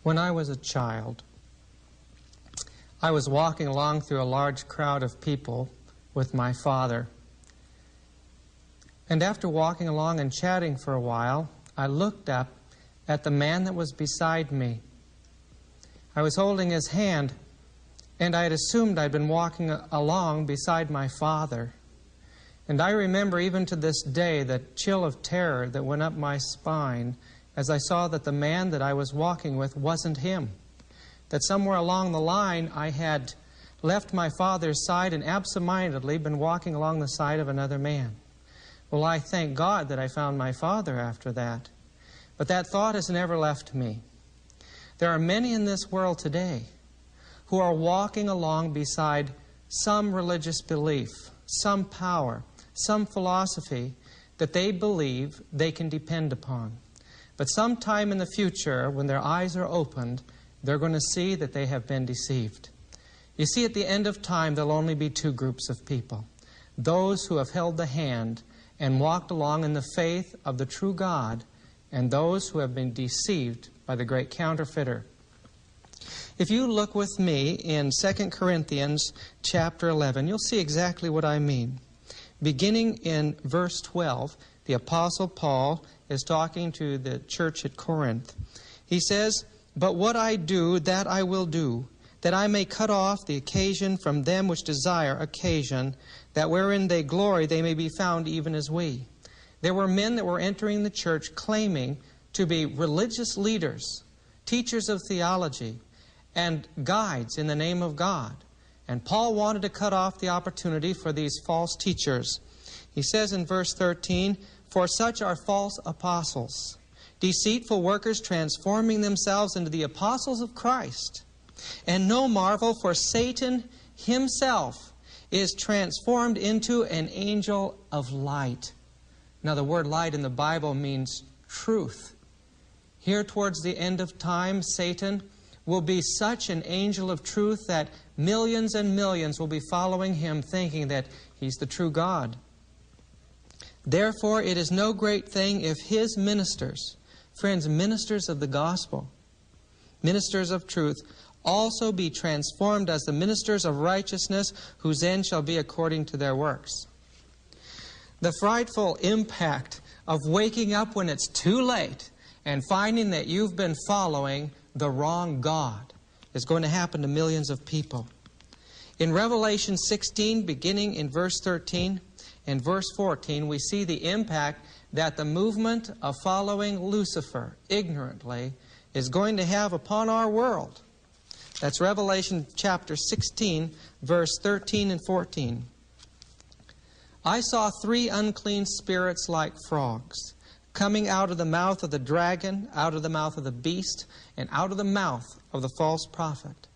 When I was a child, I was walking along through a large crowd of people with my father. And after walking along and chatting for a while, I looked up at the man that was beside me. I was holding his hand, and I had assumed I'd been walking along beside my father. And I remember even to this day the chill of terror that went up my spine as I saw that the man that I was walking with wasn't him. That somewhere along the line I had left my father's side and absent-mindedly been walking along the side of another man. Well, I thank God that I found my father after that. But that thought has never left me. There are many in this world today who are walking along beside some religious belief, some power, some philosophy that they believe they can depend upon. But sometime in the future, when their eyes are opened, they're going to see that they have been deceived. You see, at the end of time, there'll only be two groups of people. Those who have held the hand and walked along in the faith of the true God, and those who have been deceived by the great counterfeiter. If you look with me in 2 Corinthians chapter 11, you'll see exactly what I mean. Beginning in verse 12, the Apostle Paul is talking to the church at Corinth. He says, "But what I do, that I will do, that I may cut off the occasion from them which desire occasion, that wherein they glory they may be found even as we." There were men that were entering the church claiming to be religious leaders, teachers of theology, and guides in the name of God. And Paul wanted to cut off the opportunity for these false teachers. He says in verse 13, "For such are false apostles, deceitful workers, transforming themselves into the apostles of Christ. And no marvel, for Satan himself is transformed into an angel of light." Now, the word light in the Bible means truth. Here towards the end of time, Satan will be such an angel of truth that millions and millions will be following him, thinking that he's the true God. "Therefore, it is no great thing if his ministers," friends, ministers of the gospel, ministers of truth, "also be transformed as the ministers of righteousness, whose end shall be according to their works." The frightful impact of waking up when it's too late and finding that you've been following the wrong God is going to happen to millions of people. In Revelation 16, beginning in verse 13 and verse 14, we see the impact that the movement of following Lucifer ignorantly is going to have upon our world. That's Revelation chapter 16, verse 13 and 14. "I saw 3 unclean spirits like frogs, coming out of the mouth of the dragon, out of the mouth of the beast, and out of the mouth of the false prophet."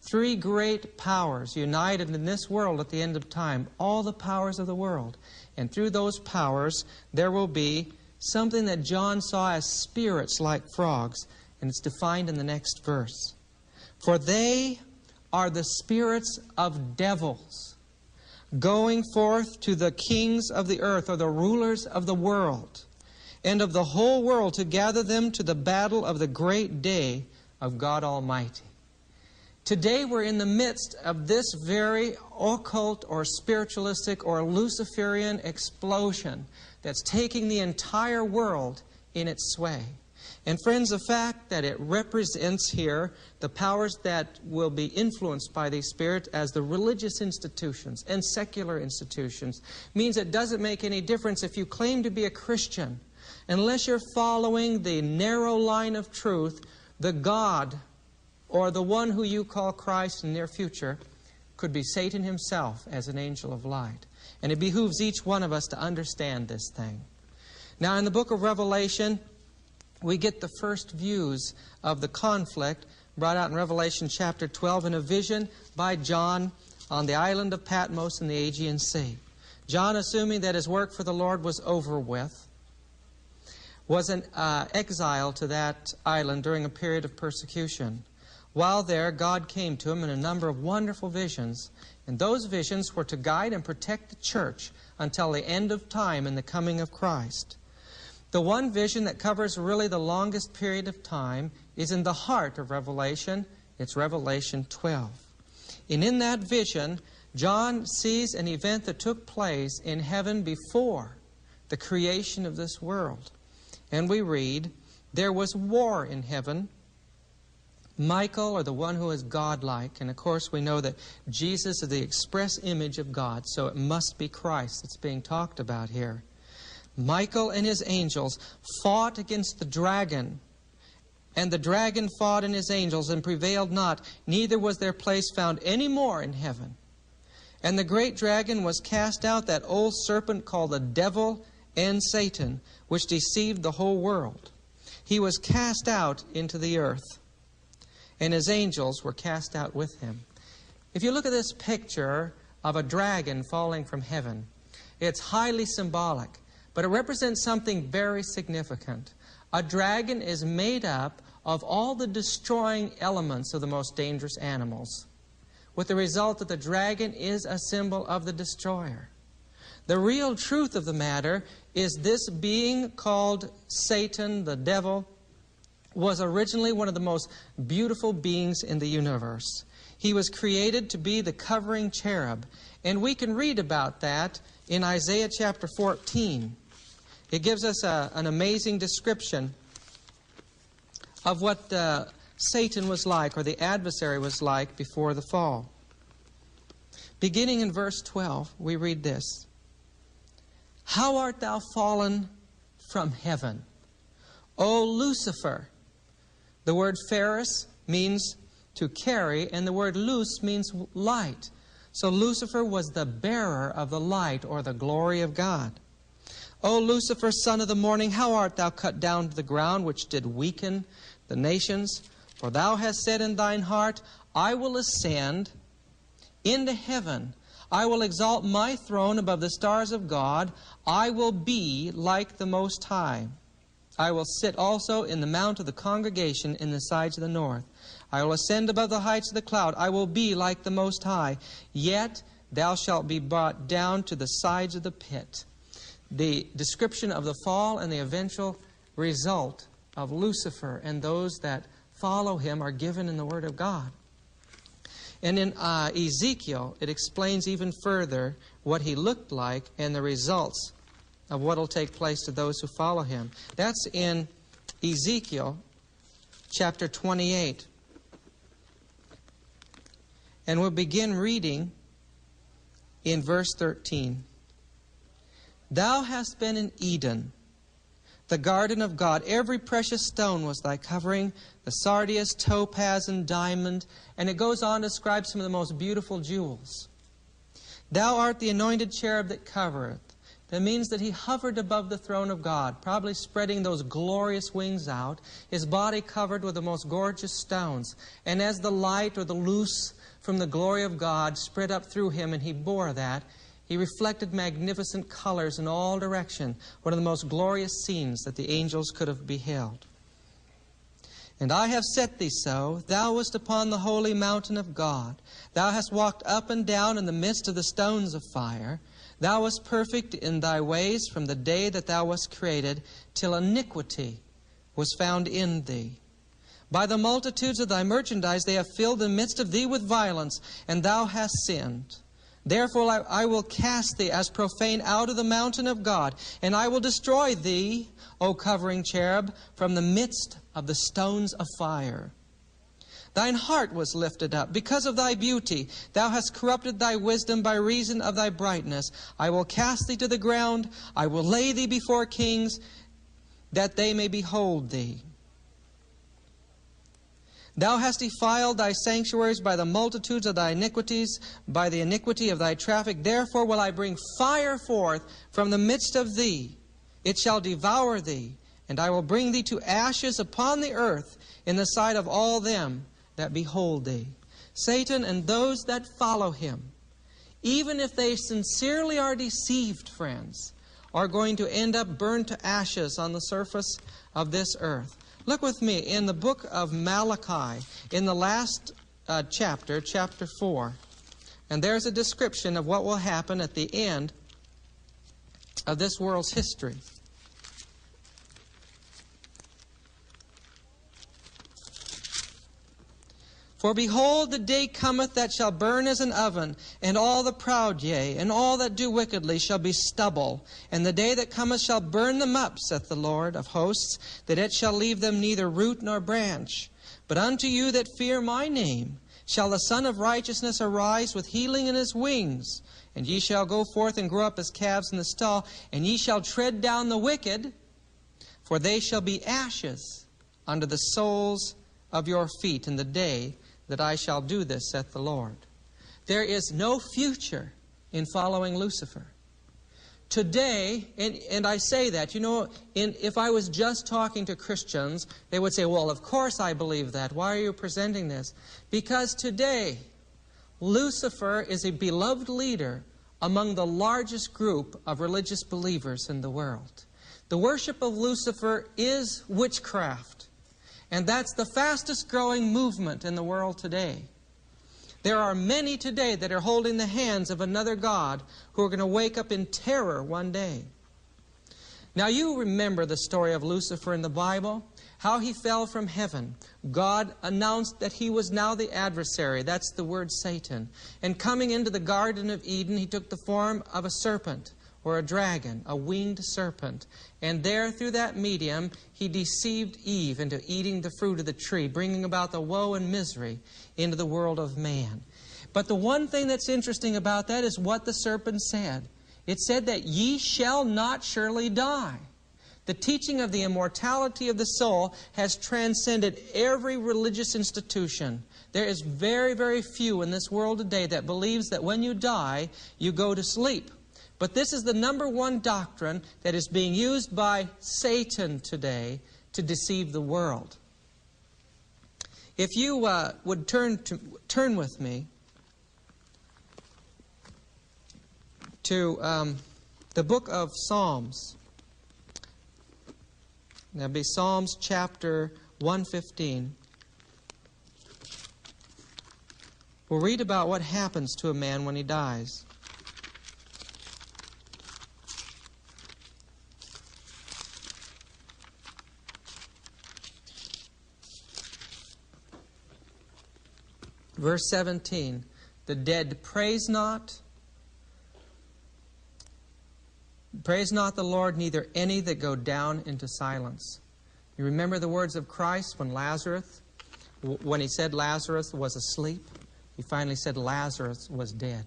3 great powers united in this world at the end of time, all the powers of the world. And through those powers, there will be something that John saw as spirits like frogs, and it's defined in the next verse. "For they are the spirits of devils, going forth to the kings of the earth," or the rulers of the world, "and of the whole world to gather them to the battle of the great day of God Almighty." Today we're in the midst of this very occult or spiritualistic or Luciferian explosion that's taking the entire world in its sway. And friends, the fact that it represents here the powers that will be influenced by these spirits as the religious institutions and secular institutions means it doesn't make any difference if you claim to be a Christian. Unless you're following the narrow line of truth, the God or the one who you call Christ in the near future could be Satan himself as an angel of light. And it behooves each one of us to understand this thing. Now, in the book of Revelation, we get the first views of the conflict brought out in Revelation chapter 12 in a vision by John on the island of Patmos in the Aegean Sea. John, assuming that his work for the Lord was over with, was an exile to that island during a period of persecution. While there, God came to him in a number of wonderful visions, and those visions were to guide and protect the church until the end of time and the coming of Christ. The one vision that covers really the longest period of time is in the heart of Revelation. It's Revelation 12. And in that vision, John sees an event that took place in heaven before the creation of this world. And we read, there was war in heaven. Michael, or the one who is godlike, and of course we know that Jesus is the express image of God, so it must be Christ that's being talked about here. Michael and his angels fought against the dragon, and the dragon fought and his angels and prevailed not, neither was their place found any more in heaven. And the great dragon was cast out, that old serpent called the devil and Satan, which deceived the whole world. He was cast out into the earth, and his angels were cast out with him. If you look at this picture of a dragon falling from heaven, it's highly symbolic, but it represents something very significant. A dragon is made up of all the destroying elements of the most dangerous animals, with the result that the dragon is a symbol of the destroyer. The real truth of the matter is this being called Satan, the devil, was originally one of the most beautiful beings in the universe. He was created to be the covering cherub. And we can read about that in Isaiah chapter 14. It gives us an amazing description of what Satan was like, or the adversary was like, before the fall. Beginning in verse 12, we read this. How art thou fallen from heaven, O Lucifer? The word Ferris means to carry, and the word Luz means light. So Lucifer was the bearer of the light, or the glory of God. O Lucifer, son of the morning, how art thou cut down to the ground, which did weaken the nations? For thou hast said in thine heart, I will ascend into heaven. I will exalt my throne above the stars of God. I will be like the Most High. I will sit also in the mount of the congregation in the sides of the north. I will ascend above the heights of the cloud. I will be like the Most High. Yet thou shalt be brought down to the sides of the pit. The description of the fall and the eventual result of Lucifer and those that follow him are given in the Word of God. And in Ezekiel, it explains even further what he looked like and the results of what will take place to those who follow him. That's in Ezekiel chapter 28. And we'll begin reading in verse 13. Thou hast been in Eden, the garden of God. Every precious stone was thy covering, the sardius, topaz, and diamond. And it goes on to describe some of the most beautiful jewels. Thou art the anointed cherub that covereth. That means that he hovered above the throne of God, probably spreading those glorious wings out, his body covered with the most gorgeous stones. And as the light, or the luz from the glory of God, spread up through him, and he bore that, he reflected magnificent colors in all direction, one of the most glorious scenes that the angels could have beheld. And I have set thee so, thou wast upon the holy mountain of God. Thou hast walked up and down in the midst of the stones of fire. Thou wast perfect in thy ways from the day that thou wast created, till iniquity was found in thee. By the multitudes of thy merchandise they have filled the midst of thee with violence, and thou hast sinned. Therefore I will cast thee as profane out of the mountain of God, and I will destroy thee, O covering cherub, from the midst of the stones of fire. Thine heart was lifted up because of thy beauty. Thou hast corrupted thy wisdom by reason of thy brightness. I will cast thee to the ground. I will lay thee before kings, that they may behold thee. Thou hast defiled thy sanctuaries by the multitudes of thy iniquities, by the iniquity of thy traffic. Therefore will I bring fire forth from the midst of thee. It shall devour thee, and I will bring thee to ashes upon the earth in the sight of all them that behold thee. Satan and those that follow him, even if they sincerely are deceived, friends, are going to end up burned to ashes on the surface of this earth. Look with me in the book of Malachi, in the last chapter, chapter 4. And there's a description of what will happen at the end of this world's history. For behold, the day cometh that shall burn as an oven, and all the proud, yea, and all that do wickedly shall be stubble. And the day that cometh shall burn them up, saith the Lord of hosts, that it shall leave them neither root nor branch. But unto you that fear my name shall the Son of Righteousness arise with healing in his wings. And ye shall go forth and grow up as calves in the stall, and ye shall tread down the wicked, for they shall be ashes under the soles of your feet in the day that I shall do this, saith the Lord. There is no future in following Lucifer. Today, and I say that, if I was just talking to Christians, they would say, well, of course I believe that. Why are you presenting this? Because today, Lucifer is a beloved leader among the largest group of religious believers in the world. The worship of Lucifer is witchcraft. And that's the fastest growing movement in the world today. There are many today that are holding the hands of another god who are going to wake up in terror one day. Now you remember the story of Lucifer in the Bible, how he fell from heaven. God announced that he was now the adversary. That's the word Satan. And coming into the Garden of Eden, he took the form of a serpent, or a dragon, a winged serpent. And there, through that medium, he deceived Eve into eating the fruit of the tree, bringing about the woe and misery into the world of man. But the one thing that's interesting about that is what the serpent said. It said that ye shall not surely die. The teaching of the immortality of the soul has transcended every religious institution. There is very, very few in this world today that believes that when you die, you go to sleep. But this is the number one doctrine that is being used by Satan today to deceive the world. If you would turn with me to the book of Psalms. That'd be Psalms chapter 115. We'll read about what happens to a man when he dies. Verse 17, the dead praise not the Lord, neither any that go down into silence. You remember the words of Christ when he said Lazarus was asleep? He finally said Lazarus was dead.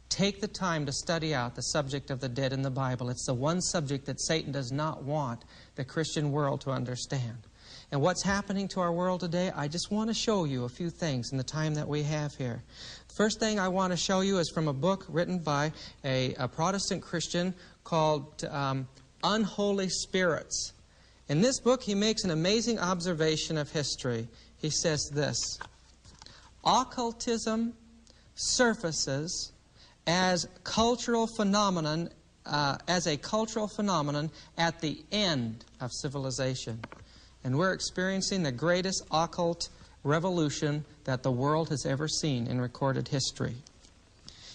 Take the time to study out the subject of the dead in the Bible. It's the one subject that Satan does not want the Christian world to understand. And what's happening to our world today, I just want to show you a few things in the time that we have here. The first thing I want to show you is from a book written by a Protestant Christian called Unholy Spirits. In this book, he makes an amazing observation of history. He says this: occultism surfaces as a cultural phenomenon at the end of civilization. And we're experiencing the greatest occult revolution that the world has ever seen in recorded history.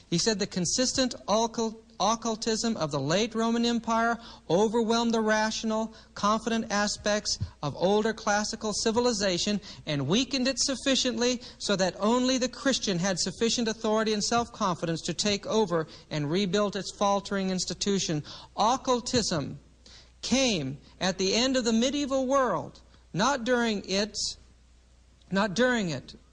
He said the consistent occultism of the late Roman Empire overwhelmed the rational, confident aspects of older classical civilization and weakened it sufficiently so that only the Christian had sufficient authority and self-confidence to take over and rebuild its faltering institution. Occultism came at the end of the medieval world, not during it,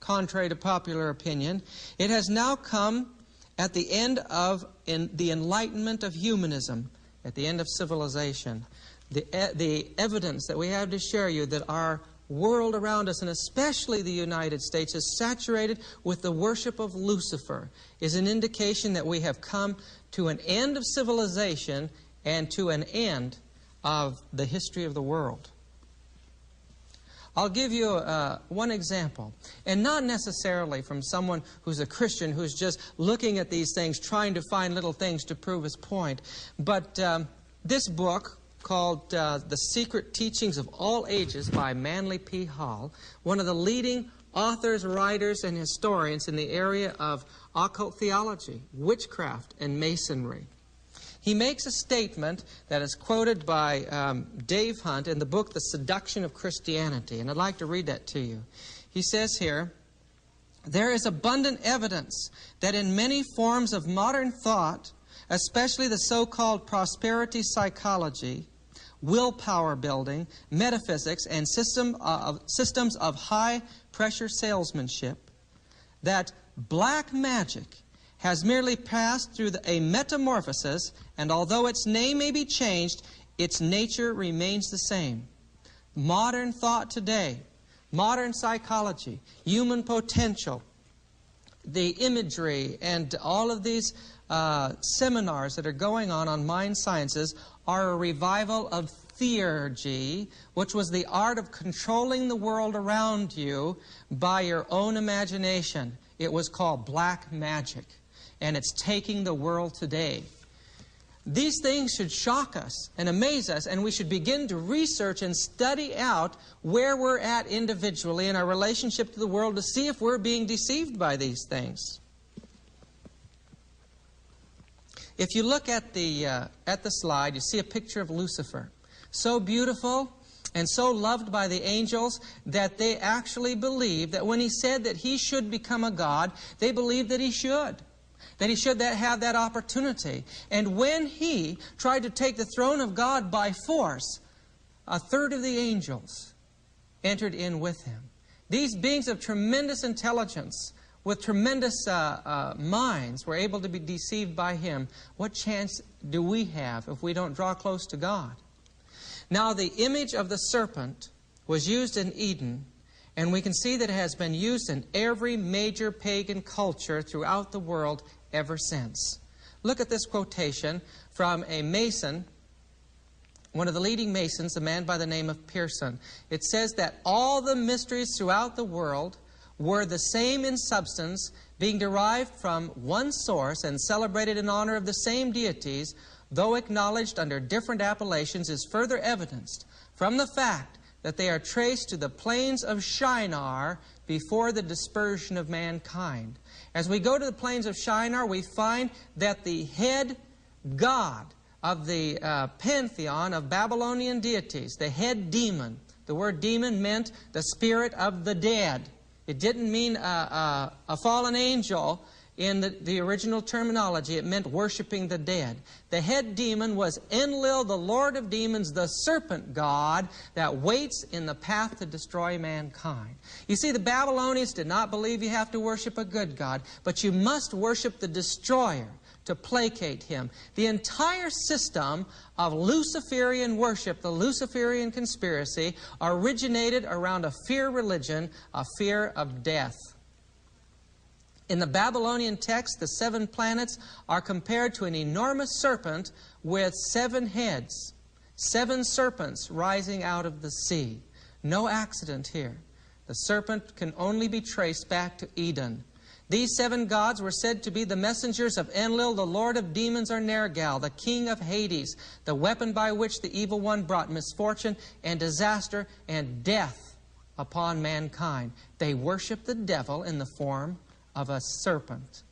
contrary to popular opinion. It has now come at the end of the enlightenment of humanism, at the end of civilization. The evidence that we have to share you that our world around us, and especially the United States, is saturated with the worship of Lucifer, is an indication that we have come to an end of civilization and to an end of the history of the world. I'll give you one example, and not necessarily from someone who's a Christian who's just looking at these things, trying to find little things to prove his point. But this book, called The Secret Teachings of All Ages by Manly P. Hall, one of the leading authors, writers, and historians in the area of occult theology, witchcraft, and masonry. He makes a statement that is quoted by Dave Hunt in the book, The Seduction of Christianity. And I'd like to read that to you. He says here, There is abundant evidence that in many forms of modern thought, especially the so-called prosperity psychology, willpower building, metaphysics, and systems of high-pressure salesmanship, that black magic has merely passed through a metamorphosis, and although its name may be changed, its nature remains the same. Modern thought today, modern psychology, human potential, the imagery, and all of these seminars that are going on mind sciences are a revival of theurgy, which was the art of controlling the world around you by your own imagination. It was called black magic, and it's taking the world today. These things should shock us and amaze us, and we should begin to research and study out where we're at individually in our relationship to the world to see if we're being deceived by these things. If you look at the slide, you see a picture of Lucifer. So beautiful and so loved by the angels that they actually believe that when he said that he should become a god, they believed that he should. That he should have that opportunity. And when he tried to take the throne of God by force, a third of the angels entered in with him. These beings of tremendous intelligence, with tremendous minds, were able to be deceived by him. What chance do we have if we don't draw close to God? Now, the image of the serpent was used in Eden, and we can see that it has been used in every major pagan culture throughout the world ever since. Look at this quotation from a Mason, one of the leading Masons, a man by the name of Pearson. It says that all the mysteries throughout the world were the same in substance, being derived from one source and celebrated in honor of the same deities, though acknowledged under different appellations, is further evidenced from the fact that they are traced to the plains of Shinar before the dispersion of mankind. As we go to the plains of Shinar, we find that the head god of the pantheon of Babylonian deities, the head demon, the word demon meant the spirit of the dead. It didn't mean a fallen angel in the original terminology. It meant worshiping the dead. The head demon was Enlil, the Lord of demons, the serpent god that waits in the path to destroy mankind. You see, the Babylonians did not believe you have to worship a good god, but you must worship the destroyer to placate him. The entire system of Luciferian worship, the Luciferian conspiracy, originated around a fear religion, a fear of death. In the Babylonian text, the 7 planets are compared to an enormous serpent with 7 heads, 7 serpents rising out of the sea. No accident here. The serpent can only be traced back to Eden. These 7 gods were said to be the messengers of Enlil, the Lord of demons, or Nergal, the king of Hades, the weapon by which the evil one brought misfortune and disaster and death upon mankind. They worshiped the devil in the form of a serpent.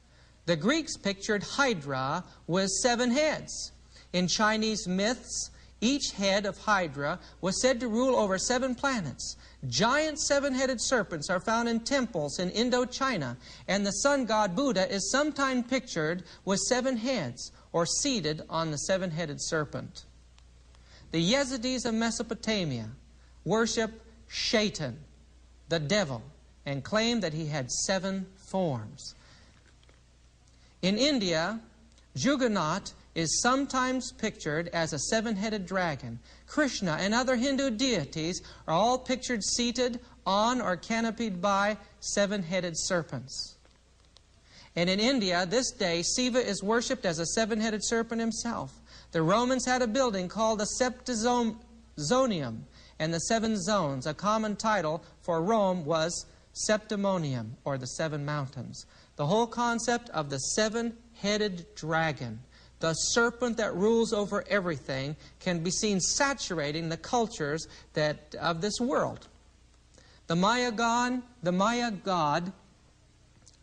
The Greeks pictured Hydra with 7 heads. In Chinese myths, each head of Hydra was said to rule over 7 planets. Giant 7-headed serpents are found in temples in Indochina, and the sun god Buddha is sometimes pictured with 7 heads, or seated on the 7-headed serpent. The Yazidis of Mesopotamia worship Shaitan, the devil, and claim that he had 7 forms. In India, Juggernaut is sometimes pictured as a 7-headed dragon. Krishna and other Hindu deities are all pictured seated on or canopied by 7-headed serpents. And in India, this day, Shiva is worshipped as a 7-headed serpent himself. The Romans had a building called the Septizonium, and the 7 zones. A common title for Rome was Septimonium, or the 7 mountains. The whole concept of the 7-headed dragon, the serpent that rules over everything, can be seen saturating the cultures of this world. The Maya god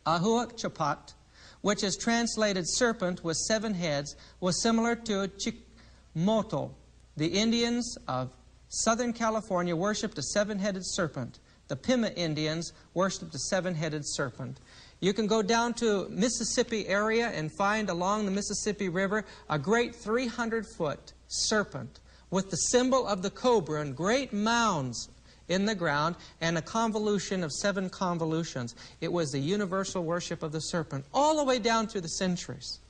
Ahuachapat, which is translated serpent with 7 heads, was similar to Chikmoto. The Indians of Southern California worshipped a 7-headed serpent. The Pima Indians worshipped the seven-headed serpent. You can go down to Mississippi area and find along the Mississippi River a great 300-foot serpent with the symbol of the cobra and great mounds in the ground and a convolution of 7 convolutions. It was the universal worship of the serpent all the way down through the centuries.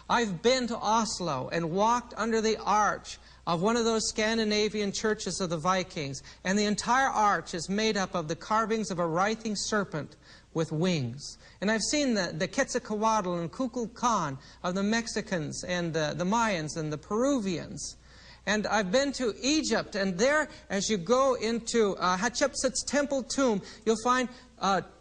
I've been to Oslo and walked under the arch of one of those Scandinavian churches of the Vikings, and the entire arch is made up of the carvings of a writhing serpent with wings. And I've seen the Quetzalcoatl and Kukulkan of the Mexicans and the Mayans and the Peruvians. And I've been to Egypt, and there, as you go into Hatshepsut's temple tomb, you'll find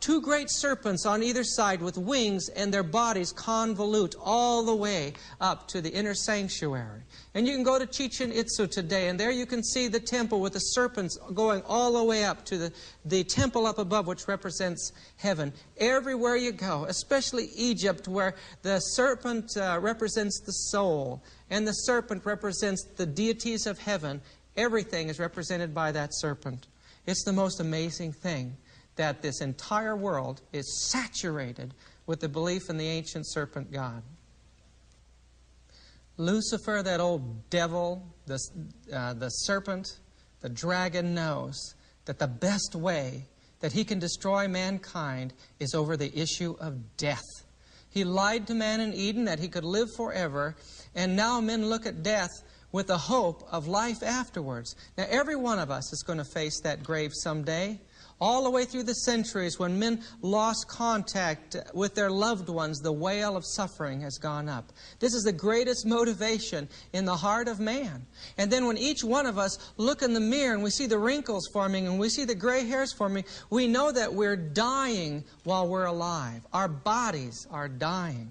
2 great serpents on either side with wings, and their bodies convolute all the way up to the inner sanctuary. And you can go to Chichen Itza today, and there you can see the temple with the serpents going all the way up to the temple up above, which represents heaven. Everywhere you go, especially Egypt, where the serpent represents the soul, and the serpent represents the deities of heaven, everything is represented by that serpent. It's the most amazing thing, that this entire world is saturated with the belief in the ancient serpent god. Lucifer, that old devil, the serpent, the dragon, knows that the best way that he can destroy mankind is over the issue of death. He lied to man in Eden that he could live forever, and now men look at death with the hope of life afterwards. Now, every one of us is going to face that grave someday. All the way through the centuries, when men lost contact with their loved ones, the wail of suffering has gone up. This is the greatest motivation in the heart of man. And then when each one of us look in the mirror and we see the wrinkles forming and we see the gray hairs forming, we know that we're dying while we're alive. Our bodies are dying.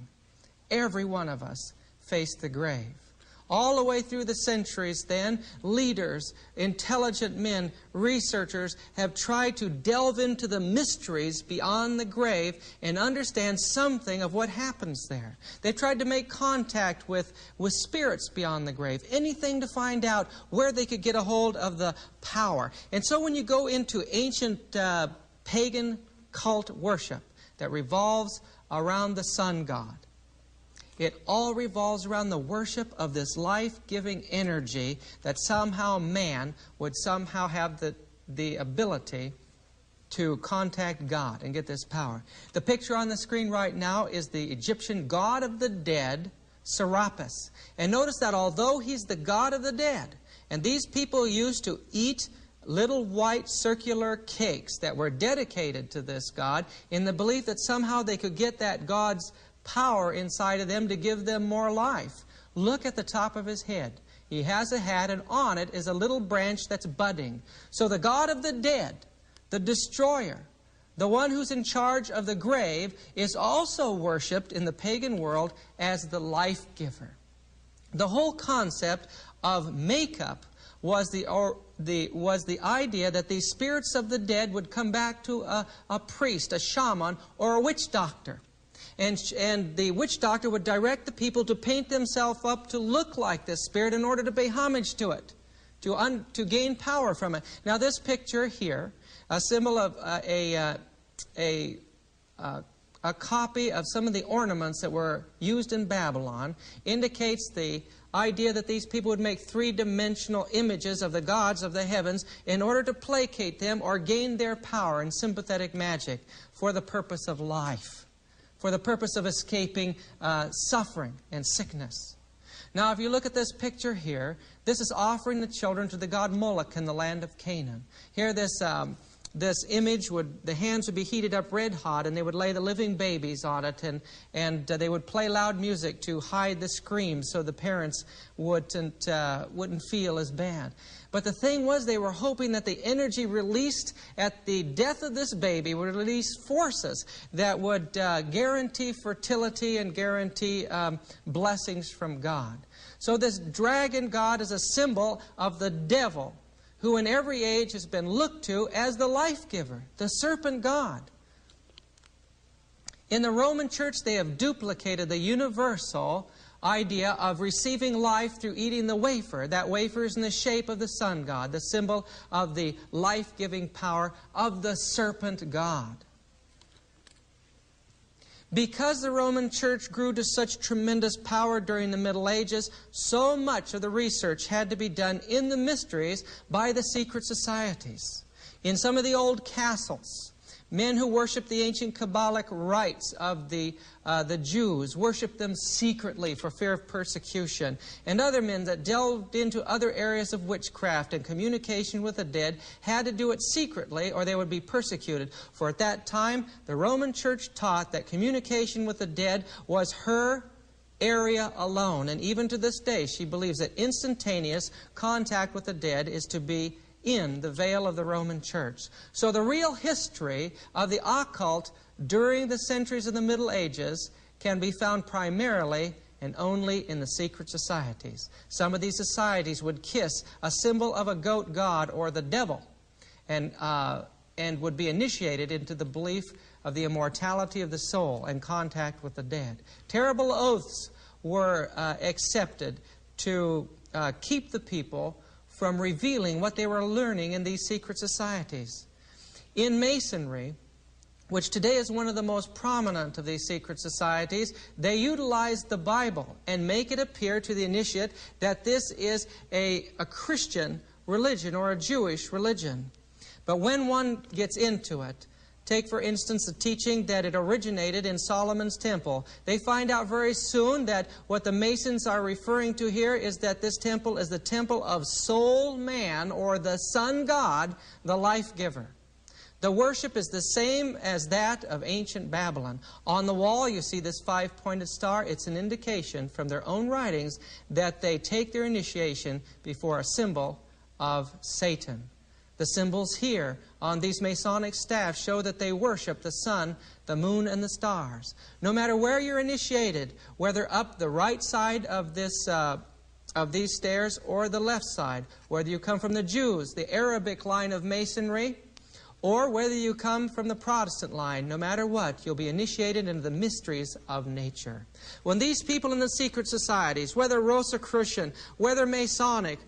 Every one of us face the grave. All the way through the centuries then, leaders, intelligent men, researchers have tried to delve into the mysteries beyond the grave and understand something of what happens there. They've tried to make contact with spirits beyond the grave, anything to find out where they could get a hold of the power. And so when you go into ancient pagan cult worship that revolves around the sun god, it all revolves around the worship of this life-giving energy that somehow man would somehow have the ability to contact God and get this power. The picture on the screen right now is the Egyptian god of the dead, Serapis. And notice that although he's the god of the dead, and these people used to eat little white circular cakes that were dedicated to this god in the belief that somehow they could get that god's power inside of them to give them more life. Look at the top of his head. He has a hat, and on it is a little branch that's budding. So the god of the dead, the destroyer, the one who's in charge of the grave, is also worshipped in the pagan world as the life giver. The whole concept of makeup was the idea that the spirits of the dead would come back to a priest, a shaman, or a witch doctor. And the witch doctor would direct the people to paint themselves up to look like this spirit in order to pay homage to it, to gain power from it. Now this picture here, a symbol of a copy of some of the ornaments that were used in Babylon, indicates the idea that these people would make three-dimensional images of the gods of the heavens in order to placate them or gain their power in sympathetic magic for the purpose of life, for the purpose of escaping suffering and sickness. Now, if you look at this picture here, this is offering the children to the god Moloch in the land of Canaan. Here, this image the hands would be heated up red hot, and they would lay the living babies on it, and they would play loud music to hide the screams so the parents wouldn't feel as bad. But the thing was, they were hoping that the energy released at the death of this baby would release forces that would guarantee fertility and guarantee blessings from God. So this dragon god is a symbol of the devil, who in every age has been looked to as the life giver, the serpent god. In the Roman Church, they have duplicated the universal idea of receiving life through eating the wafer. That wafer is in the shape of the sun god, the symbol of the life-giving power of the serpent god. Because the Roman Church grew to such tremendous power during the Middle Ages, so much of the research had to be done in the mysteries by the secret societies. In some of the old castles, men who worshiped the ancient Kabbalic rites of the Jews worshiped them secretly for fear of persecution. And other men that delved into other areas of witchcraft and communication with the dead had to do it secretly or they would be persecuted. For at that time, the Roman Church taught that communication with the dead was her area alone. And even to this day, she believes that instantaneous contact with the dead is to be in the veil of the Roman Church. So the real history of the occult during the centuries of the Middle Ages can be found primarily and only in the secret societies. Some of these societies would kiss a symbol of a goat god or the devil and would be initiated into the belief of the immortality of the soul and contact with the dead. Terrible oaths were accepted to keep the people from revealing what they were learning in these secret societies. In Masonry, which today is one of the most prominent of these secret societies, they utilize the Bible and make it appear to the initiate that this is a Christian religion or a Jewish religion. But when one gets into it, take, for instance, the teaching that it originated in Solomon's temple. They find out very soon that what the Masons are referring to here is that this temple is the temple of soul man, or the sun god, the life giver. The worship is the same as that of ancient Babylon. On the wall, you see this five-pointed star. It's an indication from their own writings that they take their initiation before a symbol of Satan. The symbols here on these Masonic staffs show that they worship the sun, the moon, and the stars. No matter where you're initiated, whether up the right side of these stairs or the left side, whether you come from the Jews, the Arabic line of Masonry, or whether you come from the Protestant line, no matter what, you'll be initiated into the mysteries of nature. When these people in the secret societies, whether Rosicrucian, whether Masonic,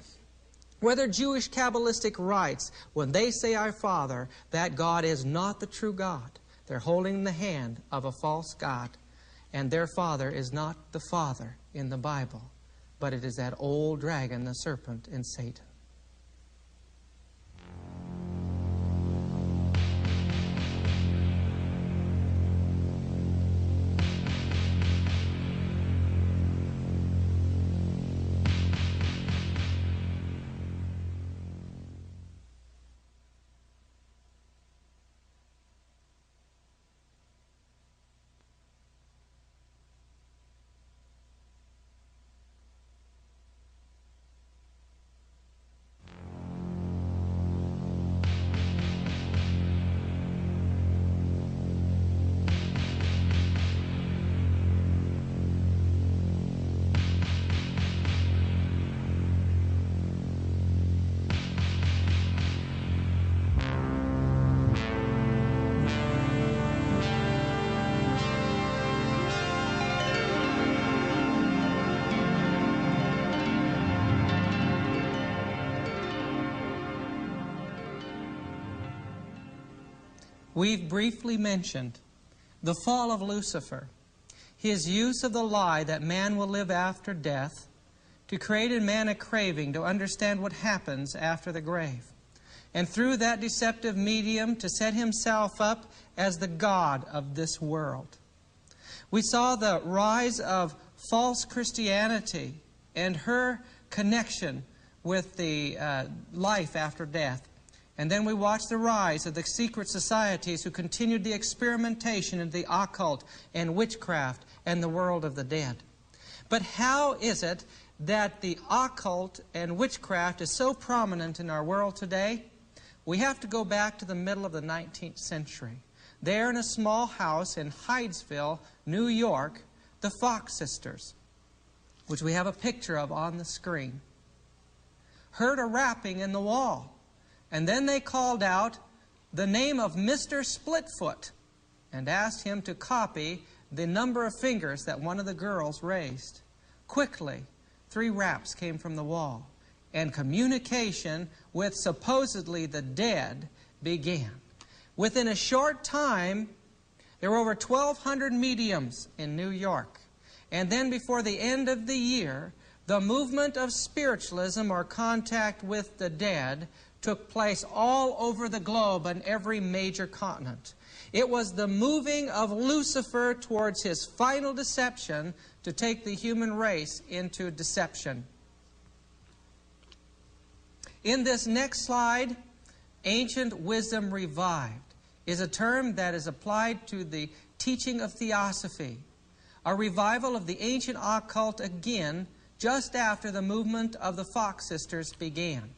whether Jewish Kabbalistic rites, when they say our Father, that God is not the true God. They're holding the hand of a false God. And their Father is not the Father in the Bible, but it is that old dragon, the serpent, and Satan. We've briefly mentioned the fall of Lucifer, his use of the lie that man will live after death to create in man a craving to understand what happens after the grave, and through that deceptive medium to set himself up as the God of this world. We saw the rise of false Christianity and her connection with the life after death. And then we watched the rise of the secret societies who continued the experimentation in the occult and witchcraft and the world of the dead. But how is it that the occult and witchcraft is so prominent in our world today? We have to go back to the middle of the 19th century. There in a small house in Hydesville, New York, the Fox sisters, which we have a picture of on the screen, heard a rapping in the wall. And then they called out the name of Mr. Splitfoot and asked him to copy the number of fingers that one of the girls raised. Quickly, 3 raps came from the wall, and communication with supposedly the dead began. Within a short time, there were over 1,200 mediums in New York. And then before the end of the year, the movement of spiritualism, or contact with the dead, took place all over the globe on every major continent. It was the moving of Lucifer towards his final deception to take the human race into deception. In this next slide, ancient wisdom revived is a term that is applied to the teaching of theosophy. A revival of the ancient occult again just after the movement of the Fox sisters began.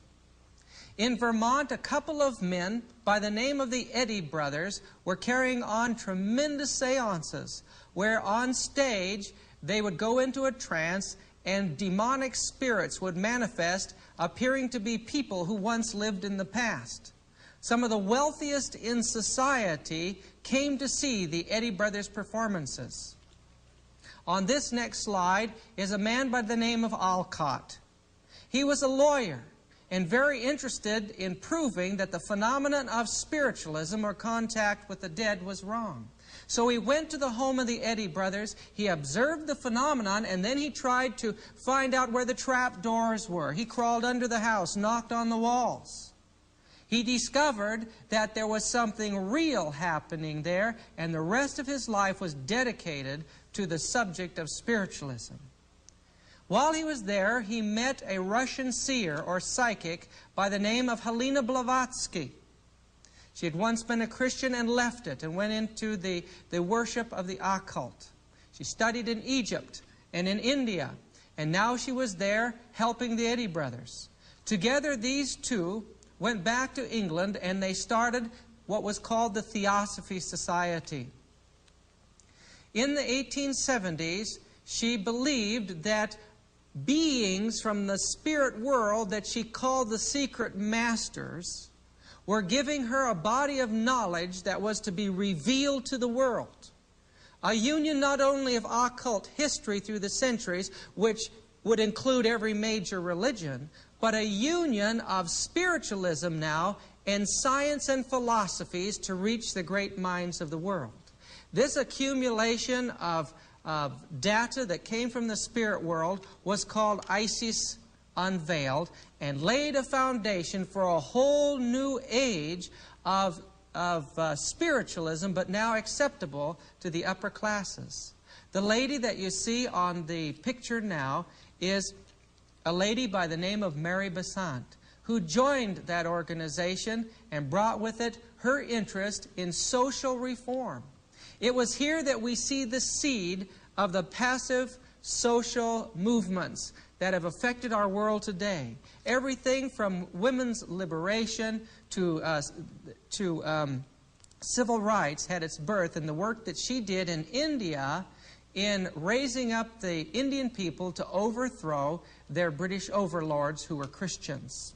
In Vermont, a couple of men by the name of the Eddy brothers were carrying on tremendous seances where on stage they would go into a trance and demonic spirits would manifest, appearing to be people who once lived in the past. Some of the wealthiest in society came to see the Eddy brothers' performances. On this next slide is a man by the name of Alcott. He was a lawyer and very interested in proving that the phenomenon of spiritualism, or contact with the dead, was wrong. So he went to the home of the Eddy brothers, he observed the phenomenon, and then he tried to find out where the trap doors were. He crawled under the house, knocked on the walls. He discovered that there was something real happening there, and the rest of his life was dedicated to the subject of spiritualism. While he was there, he met a Russian seer or psychic by the name of Helena Blavatsky. She had once been a Christian and left it and went into the worship of the occult. She studied in Egypt and in India, and now she was there helping the Eddy brothers. Together, these two went back to England and they started what was called the Theosophy Society. In the 1870s, she believed that beings from the spirit world that she called the secret masters were giving her a body of knowledge that was to be revealed to the world. A union not only of occult history through the centuries, which would include every major religion, but a union of spiritualism now and science and philosophies to reach the great minds of the world. This accumulation of data that came from the spirit world was called Isis Unveiled, and laid a foundation for a whole new age of spiritualism, but now acceptable to the upper classes. The lady that you see on the picture now is a lady by the name of Mary Besant, who joined that organization and brought with it her interest in social reform. It was here that we see the seed of the passive social movements that have affected our world today. Everything from women's liberation to civil rights had its birth in the work that she did in India in raising up the Indian people to overthrow their British overlords who were Christians.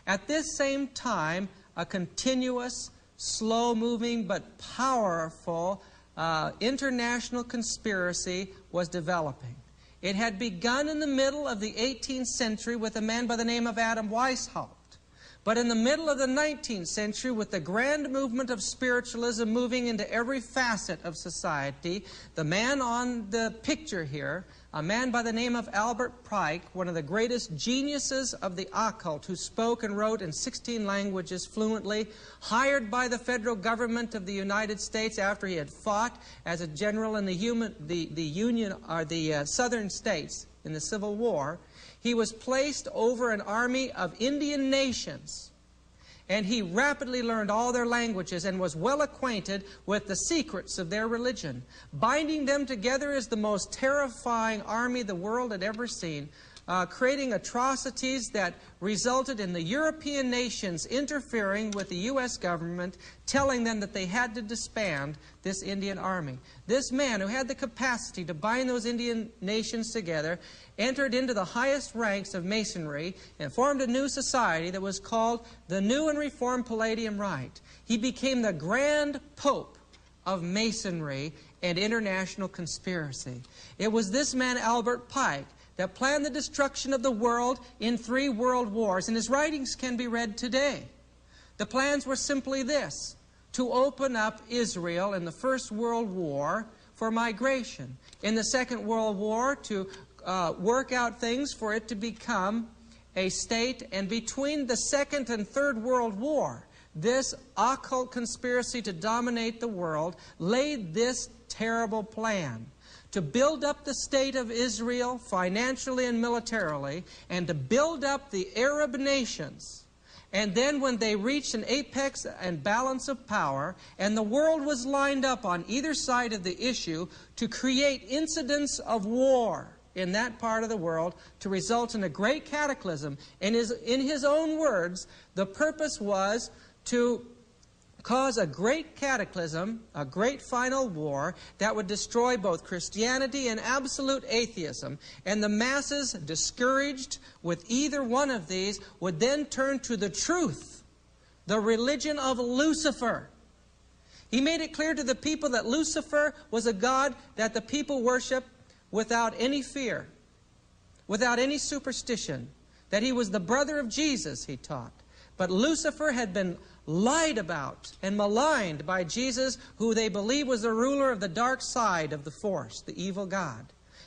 At this same time, a continuous, slow-moving but powerful international conspiracy was developing. It had begun in the middle of the 18th century with a man by the name of Adam Weishaupt. But in the middle of the 19th century, with the grand movement of spiritualism moving into every facet of society, the man on the picture here, a man by the name of Albert Pike, one of the greatest geniuses of the occult, who spoke and wrote in 16 languages fluently, hired by the federal government of the United States after he had fought as a general in the southern states in the Civil War. He was placed over an army of Indian nations, and he rapidly learned all their languages and was well acquainted with the secrets of their religion. Binding them together is the most terrifying army the world had ever seen, creating atrocities that resulted in the European nations interfering with the U.S. government, telling them that they had to disband this Indian army. This man, who had the capacity to bind those Indian nations together, entered into the highest ranks of Masonry and formed a new society that was called the New and Reformed Palladium Rite. He became the Grand Pope of Masonry and international conspiracy. It was this man, Albert Pike, that planned the destruction of the world in 3 world wars, and his writings can be read today. The plans were simply this: to open up Israel in the First World War for migration. In the Second World War, to work out things for it to become a state. And between the Second and Third World War, this occult conspiracy to dominate the world laid this terrible plan to build up the state of Israel financially and militarily, and to build up the Arab nations. And then when they reached an apex and balance of power, and the world was lined up on either side of the issue, to create incidents of war in that part of the world, to result in a great cataclysm. And in his own words, the purpose was to cause a great cataclysm, a great final war that would destroy both Christianity and absolute atheism. And the masses, discouraged with either one of these, would then turn to the truth, the religion of Lucifer. He made it clear to the people that Lucifer was a god that the people worship without any fear, without any superstition, that he was the brother of Jesus, he taught. But Lucifer had been lied about and maligned by Jesus, who they believed was the ruler of the dark side of the force, the evil god.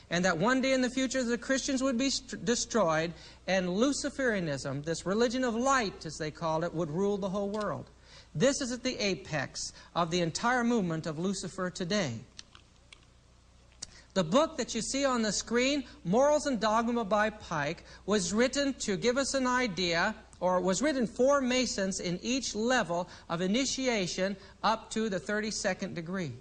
And that one day in the future the Christians would be destroyed, and Luciferianism, this religion of light as they called it, would rule the whole world. This is at the apex of the entire movement of Lucifer today. The book that you see on the screen, Morals and Dogma by Pike, was written to give us an idea, or was written for Masons in each level of initiation up to the 32nd degree.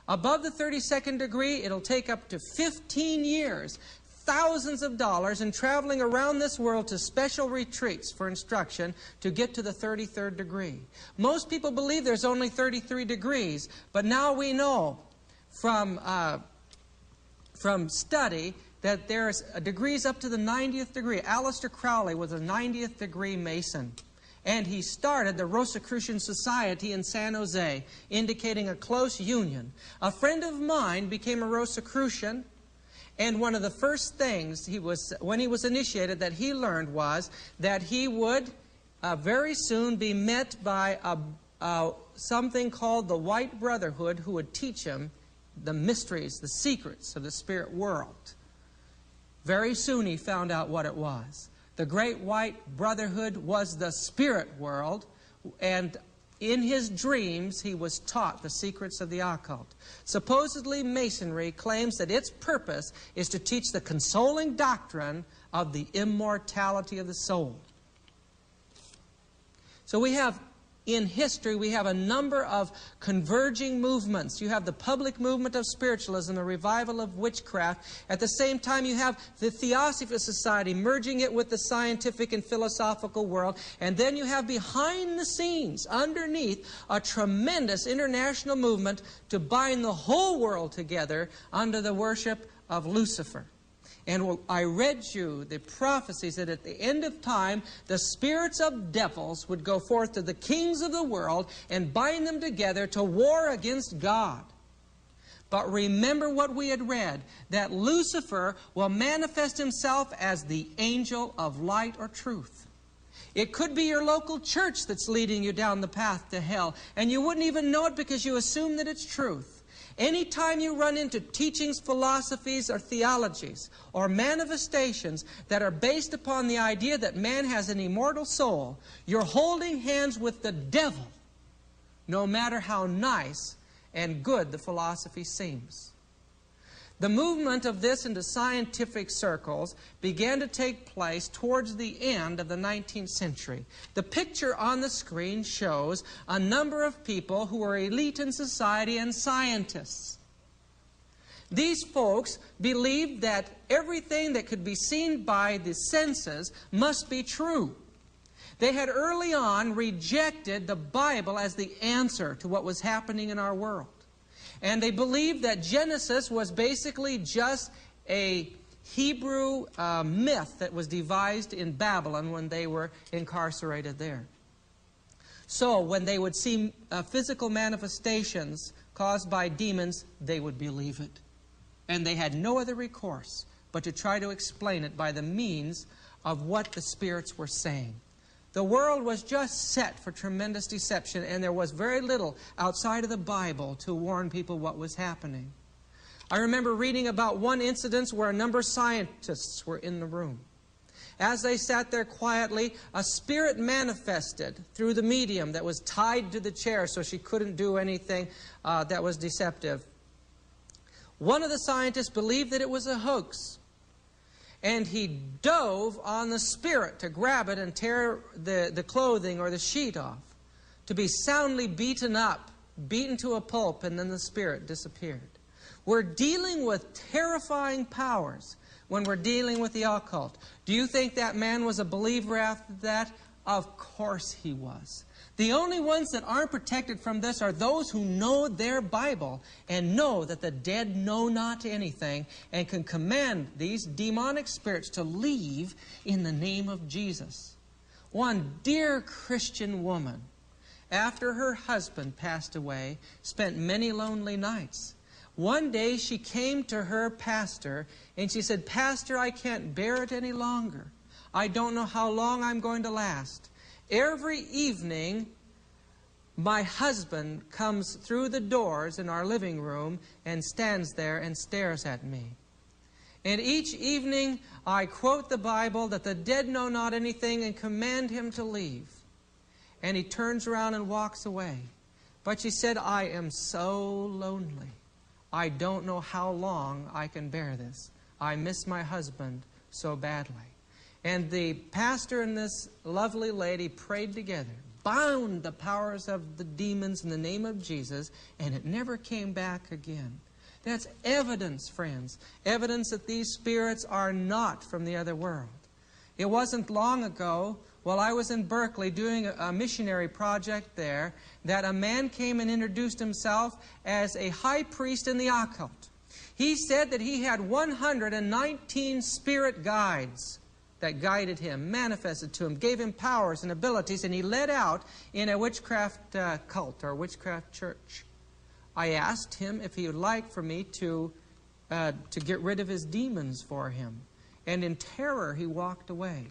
Above the 32nd degree, it'll take up to 15 years, thousands of dollars, and traveling around this world to special retreats for instruction to get to the 33rd degree. Most people believe there's only 33 degrees, but now we know from study that there's degrees up to the 90th degree. Aleister Crowley was a 90th degree Mason, and he started the Rosicrucian Society in San Jose, indicating a close union. A friend of mine became a Rosicrucian, and one of the first things when he was initiated that he learned was that he would very soon be met by something called the White Brotherhood, who would teach him the mysteries, the secrets of the spirit world. Very soon he found out what it was. The Great White Brotherhood was the spirit world, and in his dreams he was taught the secrets of the occult. Supposedly Masonry claims that its purpose is to teach the consoling doctrine of the immortality of the soul. So in history, we have a number of converging movements. You have the public movement of spiritualism, the revival of witchcraft. At the same time, you have the Theosophical Society, merging it with the scientific and philosophical world. And then you have behind the scenes, underneath, a tremendous international movement to bind the whole world together under the worship of Lucifer. And I read you the prophecies that at the end of time, the spirits of devils would go forth to the kings of the world and bind them together to war against God. But remember what we had read, that Lucifer will manifest himself as the angel of light or truth. It could be your local church that's leading you down the path to hell, and you wouldn't even know it because you assume that it's truth. Anytime you run into teachings, philosophies, or theologies, or manifestations that are based upon the idea that man has an immortal soul, you're holding hands with the devil, no matter how nice and good the philosophy seems. The movement of this into scientific circles began to take place towards the end of the 19th century. The picture on the screen shows a number of people who are elite in society and scientists. These folks believed that everything that could be seen by the senses must be true. They had early on rejected the Bible as the answer to what was happening in our world. And they believed that Genesis was basically just a Hebrew myth that was devised in Babylon when they were incarcerated there. So when they would see physical manifestations caused by demons, they would believe it. And they had no other recourse but to try to explain it by the means of what the spirits were saying. The world was just set for tremendous deception, and there was very little outside of the Bible to warn people what was happening. I remember reading about one incident where a number of scientists were in the room. As they sat there quietly, a spirit manifested through the medium that was tied to the chair so she couldn't do anything that was deceptive. One of the scientists believed that it was a hoax, and he dove on the spirit to grab it and tear the clothing or the sheet off, to be soundly beaten up, beaten to a pulp, and then the spirit disappeared. We're dealing with terrifying powers when we're dealing with the occult. Do you think that man was a believer after that? Of course he was. The only ones that aren't protected from this are those who know their Bible and know that the dead know not anything and can command these demonic spirits to leave in the name of Jesus. One dear Christian woman, after her husband passed away, spent many lonely nights. One day she came to her pastor and she said, "Pastor, I can't bear it any longer. I don't know how long I'm going to last. Every evening, my husband comes through the doors in our living room and stands there and stares at me. And each evening I quote the Bible that the dead know not anything and command him to leave. And he turns around and walks away. But she said, I am so lonely. I don't know how long I can bear this. I miss my husband so badly." And the pastor and this lovely lady prayed together, bound the powers of the demons in the name of Jesus, and it never came back again. That's evidence, friends. Evidence that these spirits are not from the other world. It wasn't long ago, while I was in Berkeley doing a missionary project there, that a man came and introduced himself as a high priest in the occult. He said that he had 119 spirit guides that guided him, manifested to him, gave him powers and abilities, and he led out in a witchcraft cult or witchcraft church. I asked him if he would like for me to get rid of his demons for him. And in terror, he walked away.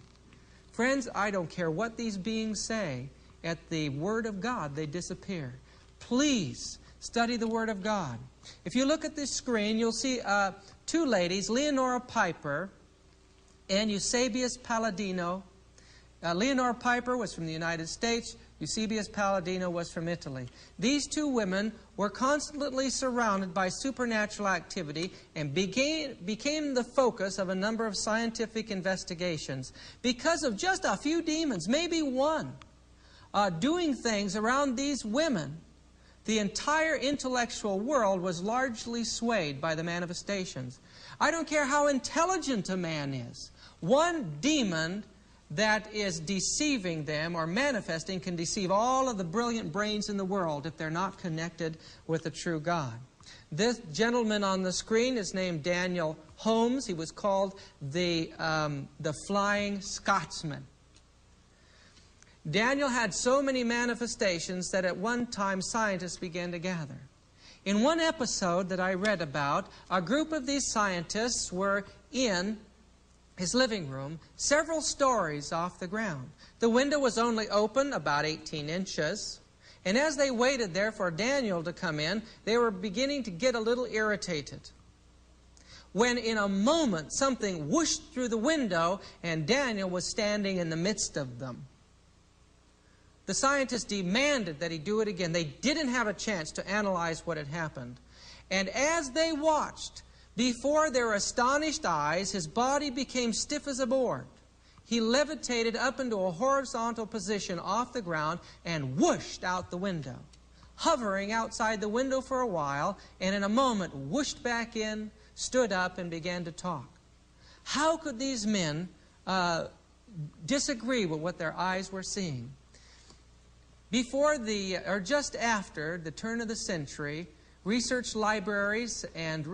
Friends, I don't care what these beings say. At the Word of God, they disappear. Please study the Word of God. If you look at this screen, you'll see two ladies, Leonora Piper and Eusebius Palladino. Leonora Piper was from the United States. Eusebius Palladino was from Italy. These two women were constantly surrounded by supernatural activity and became the focus of a number of scientific investigations because of just a few demons, maybe one, doing things around these women. The entire intellectual world was largely swayed by the manifestations. I don't care how intelligent a man is. One demon that is deceiving them or manifesting can deceive all of the brilliant brains in the world if they're not connected with the true God. This gentleman on the screen is named Daniel Holmes. He was called the Flying Scotsman. Daniel had so many manifestations that at one time scientists began to gather. In one episode that I read about, a group of these scientists were in his living room, several stories off the ground. The window was only open about 18 inches. And as they waited there for Daniel to come in, they were beginning to get a little irritated. When in a moment something whooshed through the window and Daniel was standing in the midst of them. The scientists demanded that he do it again. They didn't have a chance to analyze what had happened. And as they watched, before their astonished eyes, his body became stiff as a board. He levitated up into a horizontal position off the ground and whooshed out the window, hovering outside the window for a while, and in a moment whooshed back in, stood up, and began to talk. How could these men disagree with what their eyes were seeing? Before or just after the turn of the century, research libraries and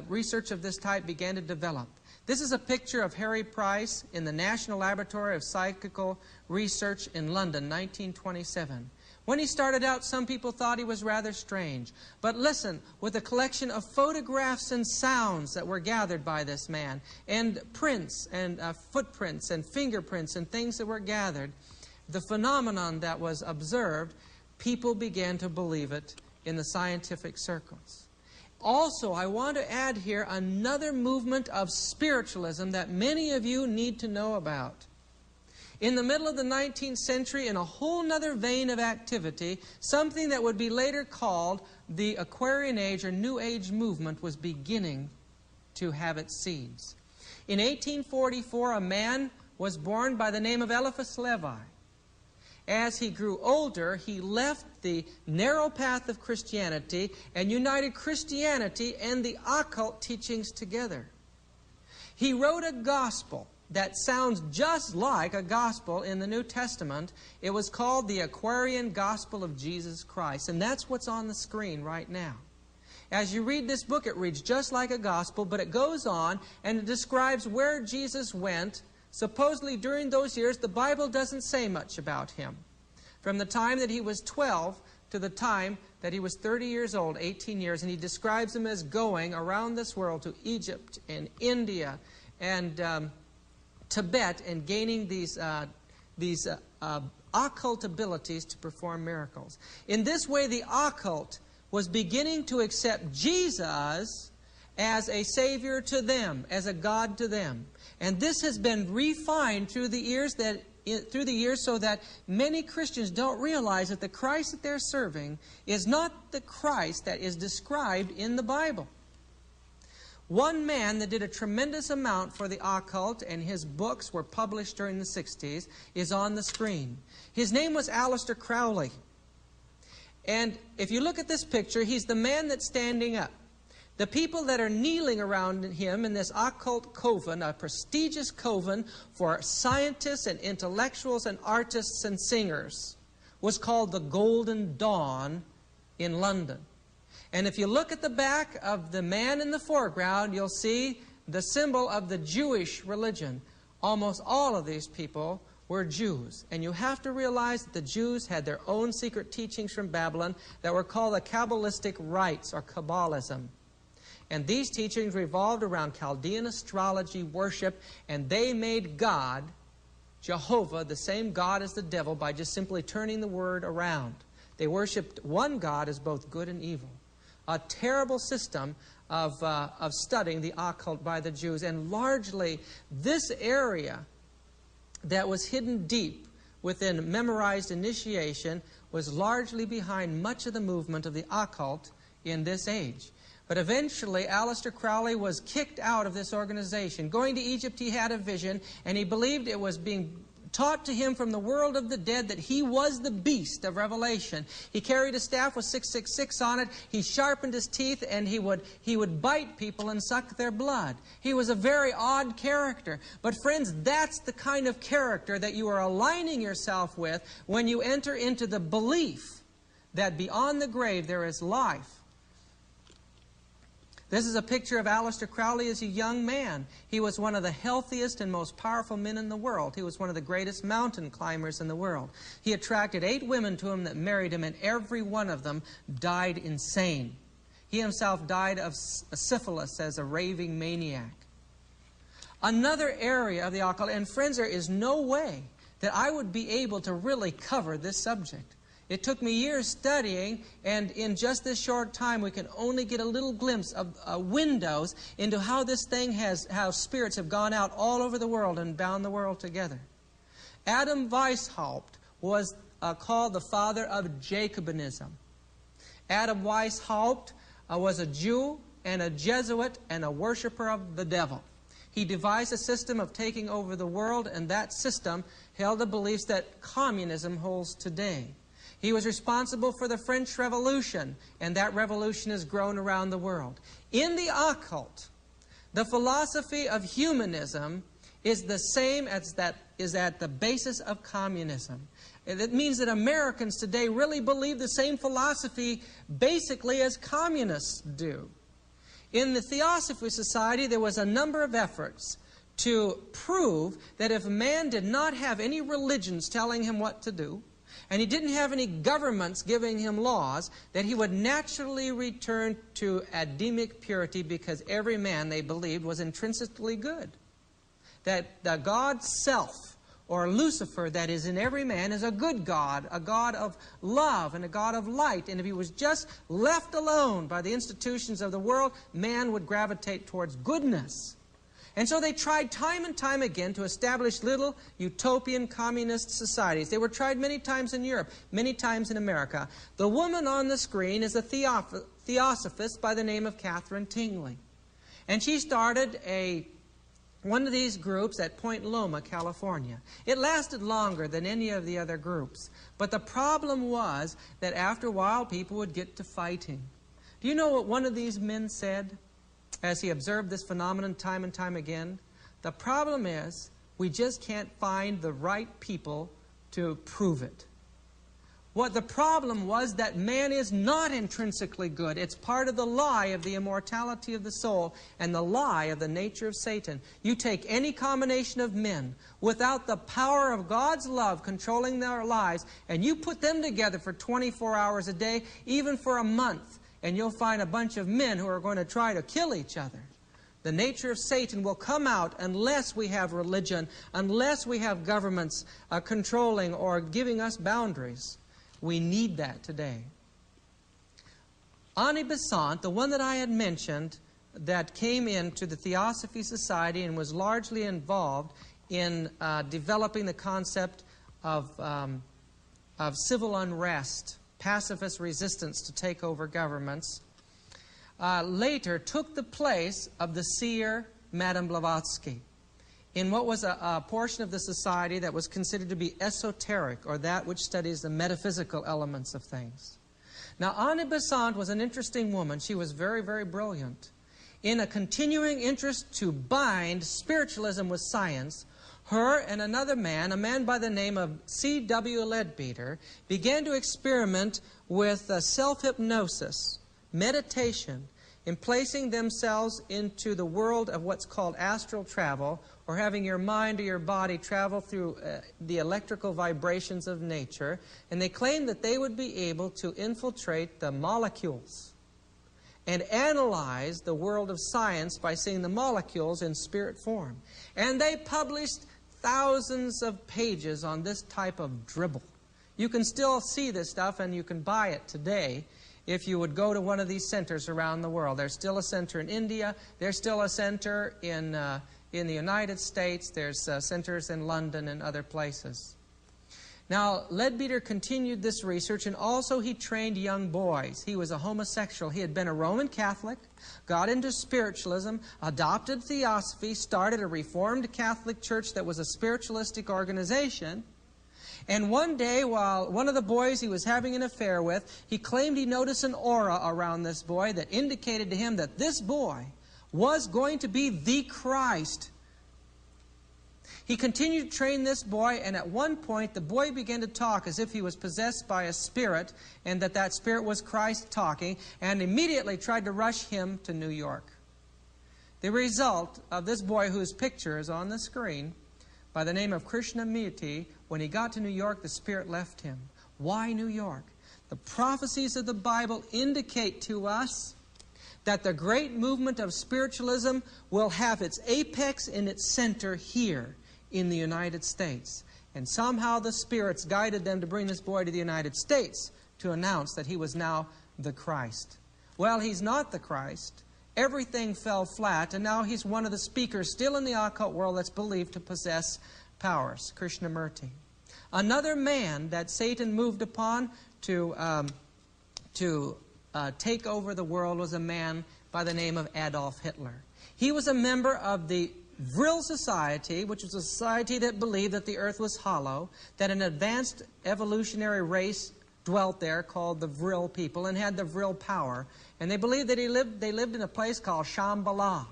research of this type began to develop. This is a picture of Harry Price in the National Laboratory of Psychical Research in London, 1927. When he started out, some people thought he was rather strange. But listen, with a collection of photographs and sounds that were gathered by this man, and prints and footprints and fingerprints and things that were gathered, the phenomenon that was observed, people began to believe it in the scientific circles. Also, I want to add here another movement of spiritualism that many of you need to know about. In the middle of the 19th century, in a whole other vein of activity, something that would be later called the Aquarian Age or New Age movement was beginning to have its seeds. In 1844, a man was born by the name of Eliphas Levi. As he grew older, he left the narrow path of Christianity and united Christianity and the occult teachings together. He wrote a gospel that sounds just like a gospel in the New Testament. It was called the Aquarian Gospel of Jesus Christ, and that's what's on the screen right now. As you read this book, it reads just like a gospel, but it goes on and it describes where Jesus went. Supposedly during those years, the Bible doesn't say much about him. From the time that he was 12 to the time that he was 30 years old, 18 years, and he describes him as going around this world to Egypt and India and Tibet and gaining these occult abilities to perform miracles. In this way, the occult was beginning to accept Jesus as a Savior to them, as a God to them. And this has been refined through the years so that many Christians don't realize that the Christ that they're serving is not the Christ that is described in the Bible. One man that did a tremendous amount for the occult, and his books were published during the 60s, is on the screen. His name was Aleister Crowley. And if you look at this picture, he's the man that's standing up. The people that are kneeling around him in this occult coven, a prestigious coven for scientists and intellectuals and artists and singers, was called the Golden Dawn in London. And if you look at the back of the man in the foreground, you'll see the symbol of the Jewish religion. Almost all of these people were Jews. And you have to realize that the Jews had their own secret teachings from Babylon that were called the Kabbalistic rites or Kabbalism. And these teachings revolved around Chaldean astrology worship, and they made God, Jehovah, the same God as the devil by just simply turning the word around. They worshipped one God as both good and evil. A terrible system of studying the occult by the Jews. And largely, this area that was hidden deep within memorized initiation was largely behind much of the movement of the occult in this age. But eventually, Aleister Crowley was kicked out of this organization. Going to Egypt, he had a vision, and he believed it was being taught to him from the world of the dead that he was the beast of Revelation. He carried a staff with 666 on it. He sharpened his teeth, and he would bite people and suck their blood. He was a very odd character. But friends, that's the kind of character that you are aligning yourself with when you enter into the belief that beyond the grave there is life. This is a picture of Aleister Crowley as a young man. He was one of the healthiest and most powerful men in the world. He was one of the greatest mountain climbers in the world. He attracted 8 women to him that married him, and every one of them died insane. He himself died of syphilis as a raving maniac. Another area of the occult, and friends, there is no way that I would be able to really cover this subject. It took me years studying, and in just this short time we can only get a little glimpse of windows into how this thing how spirits have gone out all over the world and bound the world together. Adam Weishaupt was called the father of Jacobinism. Adam Weishaupt was a Jew and a Jesuit and a worshiper of the devil. He devised a system of taking over the world, and that system held the beliefs that communism holds today. He was responsible for the French Revolution, and that revolution has grown around the world. In the occult, the philosophy of humanism is the same as that is at the basis of communism. It means that Americans today really believe the same philosophy basically as communists do. In the Theosophy Society, there was a number of efforts to prove that if man did not have any religions telling him what to do, and he didn't have any governments giving him laws, that he would naturally return to Adamic purity, because every man, they believed, was intrinsically good. That the God self, or Lucifer, that is in every man, is a good God, a God of love and a God of light. And if he was just left alone by the institutions of the world, man would gravitate towards goodness. And so they tried time and time again to establish little utopian communist societies. They were tried many times in Europe, many times in America. The woman on the screen is a theosophist by the name of Catherine Tingley. And she started one of these groups at Point Loma, California. It lasted longer than any of the other groups. But the problem was that after a while, people would get to fighting. Do you know what one of these men said as he observed this phenomenon time and time again? The problem is, we just can't find the right people to prove it. What the problem was, that man is not intrinsically good. It's part of the lie of the immortality of the soul and the lie of the nature of Satan. You take any combination of men without the power of God's love controlling their lives, and you put them together for 24 hours a day, even for a month, and you'll find a bunch of men who are going to try to kill each other. The nature of Satan will come out unless we have religion, unless we have governments controlling or giving us boundaries. We need that today. Annie Besant, the one that I had mentioned, that came into the Theosophy Society and was largely involved in developing the concept of civil unrest, pacifist resistance to take over governments, later took the place of the seer Madame Blavatsky in what was a portion of the society that was considered to be esoteric, or that which studies the metaphysical elements of things. Now, Annie Besant was an interesting woman. She was very, very brilliant. In a continuing interest to bind spiritualism with science, her and another man, a man by the name of C.W. Leadbeater, began to experiment with self-hypnosis, meditation, in placing themselves into the world of what's called astral travel, or having your mind or your body travel through the electrical vibrations of nature. And they claimed that they would be able to infiltrate the molecules and analyze the world of science by seeing the molecules in spirit form. And they published thousands of pages on this type of dribble. You can still see this stuff, and you can buy it today if you would go to one of these centers around the world. There's still a center in India. There's still a center in the United States. There's centers in London and other places. Now, Leadbeater continued this research, and also he trained young boys. He was a homosexual. He had been a Roman Catholic, got into spiritualism, adopted theosophy, started a Reformed Catholic church that was a spiritualistic organization. And one day, while one of the boys he was having an affair with, he claimed he noticed an aura around this boy that indicated to him that this boy was going to be the Christ. He continued to train this boy, and at one point the boy began to talk as if he was possessed by a spirit, and that spirit was Christ talking, and immediately tried to rush him to New York. The result of this boy, whose picture is on the screen, by the name of Krishnamurti, when he got to New York, the spirit left him. Why New York? The prophecies of the Bible indicate to us that the great movement of spiritualism will have its apex in its center here in the United States. And somehow the spirits guided them to bring this boy to the United States to announce that he was now the Christ. Well, he's not the Christ. Everything fell flat, and now he's one of the speakers still in the occult world that's believed to possess powers, Krishnamurti. Another man that Satan moved upon to take over the world was a man by the name of Adolf Hitler. He was a member of the Vril Society, which was a society that believed that the earth was hollow, that an advanced evolutionary race dwelt there called the Vril people and had the Vril power. And they believed that they lived in a place called Shambhala.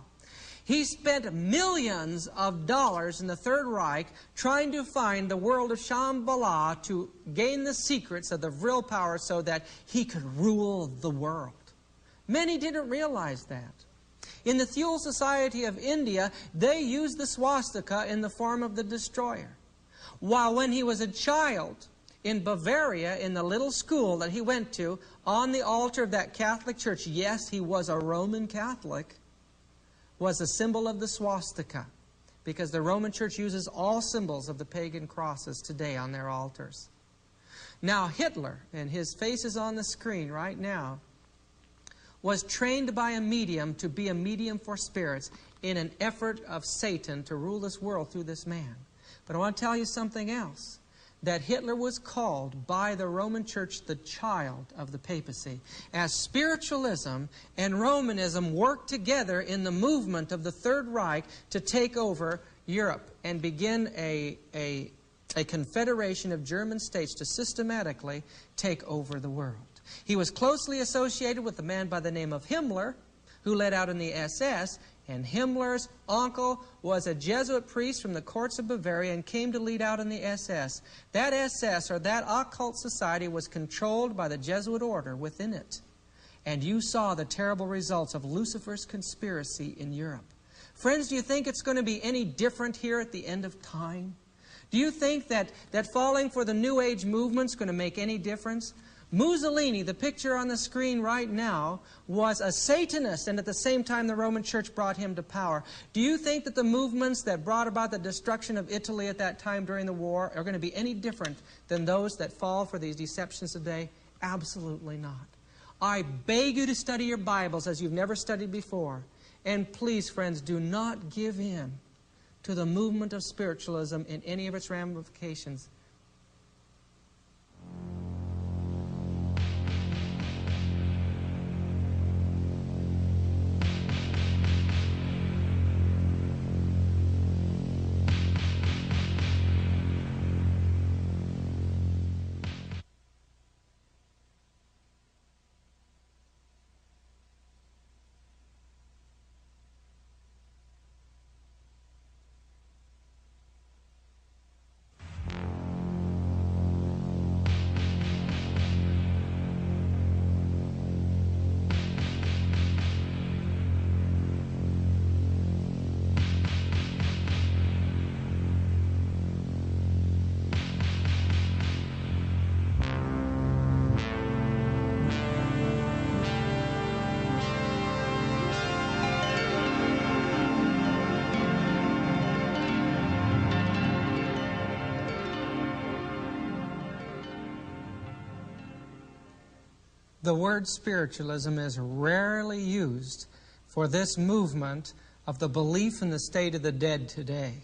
He spent millions of dollars in the Third Reich trying to find the world of Shambhala to gain the secrets of the Vril power so that he could rule the world. Many didn't realize that. In the Thule Society of India, they used the swastika in the form of the destroyer. While when he was a child In Bavaria, in the little school that he went to, on the altar of that Catholic church, yes, he was a Roman Catholic, was a symbol of the swastika, because the Roman Church uses all symbols of the pagan crosses today on their altars. Now Hitler, and his face is on the screen right now, was trained by a medium to be a medium for spirits in an effort of Satan to rule this world through this man. But I want to tell you something else. That Hitler was called by the Roman Church the child of the papacy. As spiritualism and Romanism worked together in the movement of the Third Reich to take over Europe and begin a confederation of German states to systematically take over the world. He was closely associated with a man by the name of Himmler, who led out in the SS, and Himmler's uncle was a Jesuit priest from the courts of Bavaria and came to lead out in the SS. That SS, or that occult society, was controlled by the Jesuit order within it. And you saw the terrible results of Lucifer's conspiracy in Europe. Friends, do you think it's going to be any different here at the end of time? Do you think that falling for the New Age movement is going to make any difference? Mussolini, the picture on the screen right now, was a Satanist, and at the same time the Roman Church brought him to power. Do you think that the movements that brought about the destruction of Italy at that time during the war are going to be any different than those that fall for these deceptions today? Absolutely not. I beg you to study your Bibles as you've never studied before. And please, friends, do not give in to the movement of spiritualism in any of its ramifications. The word spiritualism is rarely used for this movement of the belief in the state of the dead today.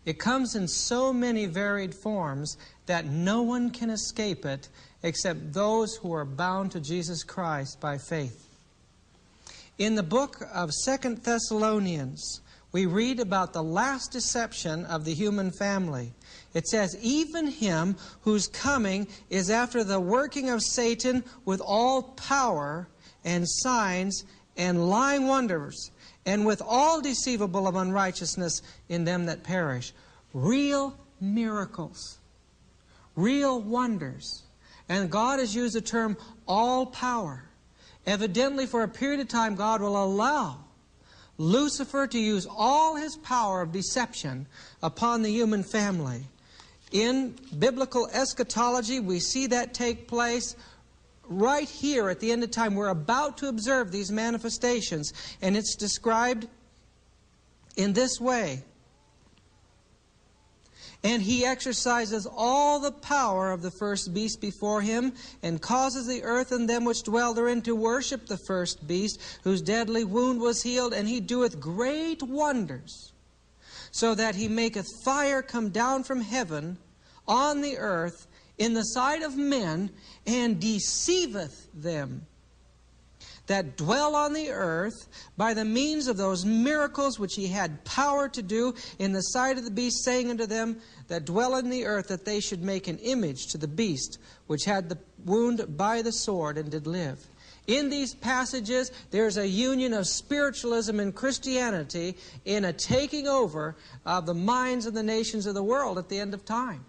It comes in so many varied forms that no one can escape it except those who are bound to Jesus Christ by faith. In the book of 2 Thessalonians, we read about the last deception of the human family. It says, even him whose coming is after the working of Satan with all power and signs and lying wonders, and with all deceivable of unrighteousness in them that perish. Real miracles, real wonders. And God has used the term all power. Evidently, for a period of time, God will allow Lucifer to use all his power of deception upon the human family. In biblical eschatology, we see that take place right here at the end of time. We're about to observe these manifestations, and it's described in this way. And he exercises all the power of the first beast before him, and causes the earth and them which dwell therein to worship the first beast, whose deadly wound was healed, and he doeth great wonders, so that he maketh fire come down from heaven on the earth in the sight of men, and deceiveth them that dwell on the earth by the means of those miracles which he had power to do in the sight of the beast, saying unto them that dwell in the earth that they should make an image to the beast which had the wound by the sword and did live. In these passages, there's a union of spiritualism and Christianity in a taking over of the minds of the nations of the world at the end of time.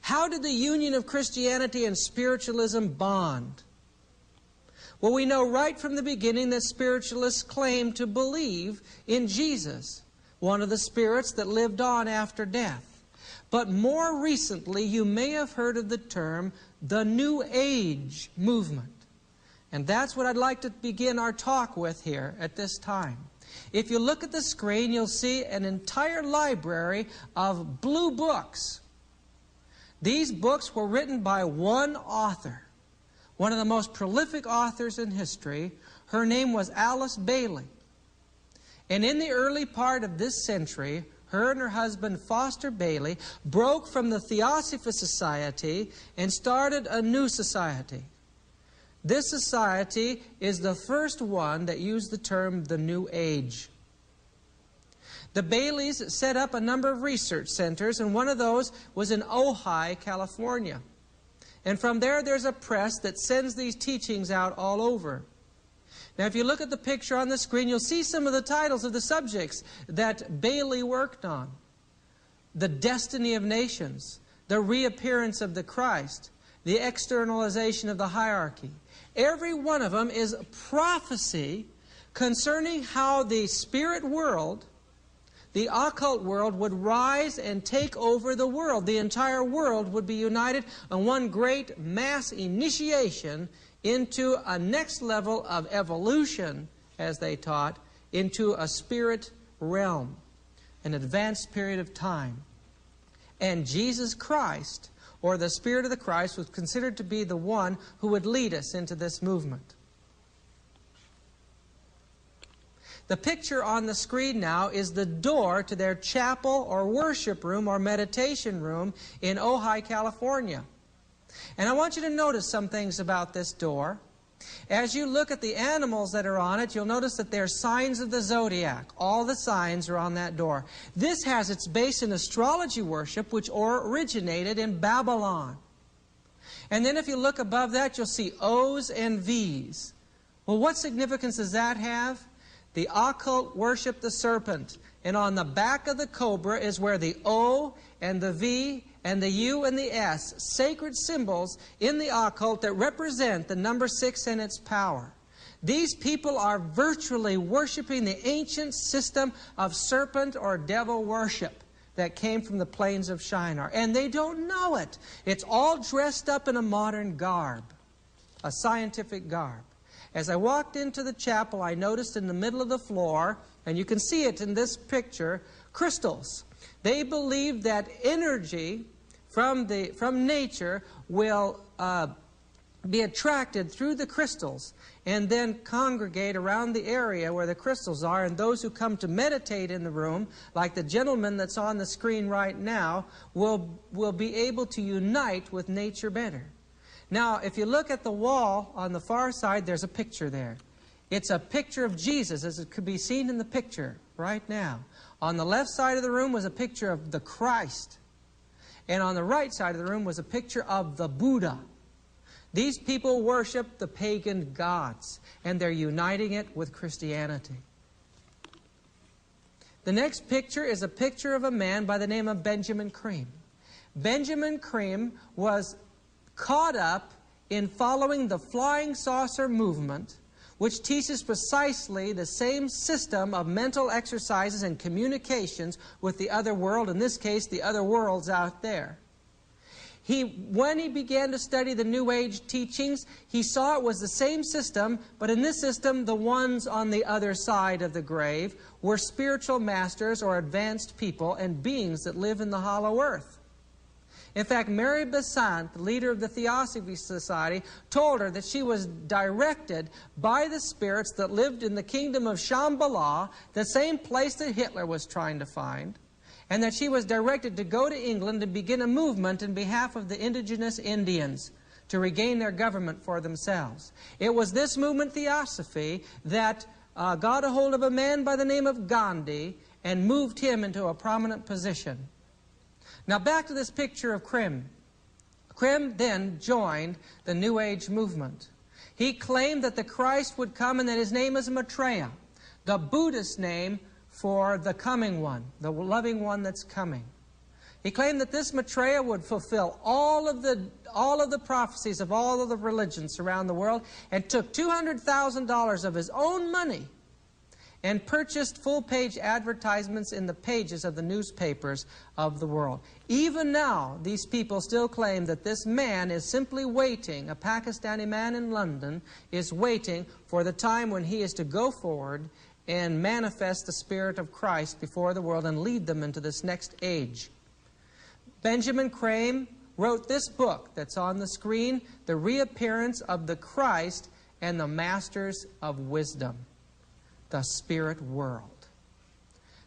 How did the union of Christianity and spiritualism bond? Well, we know right from the beginning that spiritualists claimed to believe in Jesus, one of the spirits that lived on after death. But more recently, you may have heard of the term the New Age movement. And that's what I'd like to begin our talk with here at this time. If you look at the screen, you'll see an entire library of blue books. These books were written by one author, one of the most prolific authors in history. Her name was Alice Bailey. And in the early part of this century, her and her husband, Foster Bailey, broke from the Theosophist Society and started a new society. This society is the first one that used the term the New Age. The Baileys set up a number of research centers, and one of those was in Ojai, California. And from there, there's a press that sends these teachings out all over. Now, if you look at the picture on the screen, you'll see some of the titles of the subjects that Bailey worked on. The destiny of nations, the reappearance of the Christ, the externalization of the hierarchy. Every one of them is prophecy concerning how the spirit world, the occult world, would rise and take over the world. The entire world would be united in one great mass initiation into a next level of evolution, as they taught, into a spirit realm, an advanced period of time. And Jesus Christ, or the Spirit of the Christ, was considered to be the one who would lead us into this movement. The picture on the screen now is the door to their chapel or worship room or meditation room in Ojai, California. And I want you to notice some things about this door. As you look at the animals that are on it, you'll notice that they're signs of the zodiac. All the signs are on that door. This has its base in astrology worship, which originated in Babylon. And then if you look above that, you'll see O's and V's. Well, what significance does that have? The occult worship the serpent. And on the back of the cobra is where the O and the V and the U and the S, sacred symbols in the occult that represent the number 6 and its power. These people are virtually worshiping the ancient system of serpent or devil worship that came from the plains of Shinar. And they don't know it. It's all dressed up in a modern garb, a scientific garb. As I walked into the chapel, I noticed in the middle of the floor, and you can see it in this picture, crystals. They believe that energy from nature will be attracted through the crystals and then congregate around the area where the crystals are, and those who come to meditate in the room, like the gentleman that's on the screen right now, will be able to unite with nature better. Now, if you look at the wall on the far side, there's a picture there. It's a picture of Jesus, as it could be seen in the picture right now. On the left side of the room was a picture of the Christ. And on the right side of the room was a picture of the Buddha. These people worship the pagan gods, and they're uniting it with Christianity. The next picture is a picture of a man by the name of Benjamin Creme. Benjamin Creme was caught up in following the flying saucer movement, which teaches precisely the same system of mental exercises and communications with the other world, in this case, the other worlds out there. When he began to study the New Age teachings, he saw it was the same system, but in this system, the ones on the other side of the grave were spiritual masters or advanced people and beings that live in the hollow earth. In fact, Mary Besant, the leader of the Theosophy Society, told her that she was directed by the spirits that lived in the kingdom of Shambhala, the same place that Hitler was trying to find, and that she was directed to go to England and begin a movement in behalf of the indigenous Indians to regain their government for themselves. It was this movement, Theosophy, that got a hold of a man by the name of Gandhi and moved him into a prominent position. Now back to this picture of Creme. Creme then joined the New Age movement. He claimed that the Christ would come and that his name is Maitreya, the Buddhist name for the coming one, the loving one that's coming. He claimed that this Maitreya would fulfill all of the prophecies of all of the religions around the world, and took $200,000 of his own money and purchased full-page advertisements in the pages of the newspapers of the world. Even now, these people still claim that this man is simply waiting, a Pakistani man in London is waiting for the time when he is to go forward and manifest the Spirit of Christ before the world and lead them into this next age. Benjamin Crane wrote this book that's on the screen, The Reappearance of the Christ and the Masters of Wisdom, the Spirit World.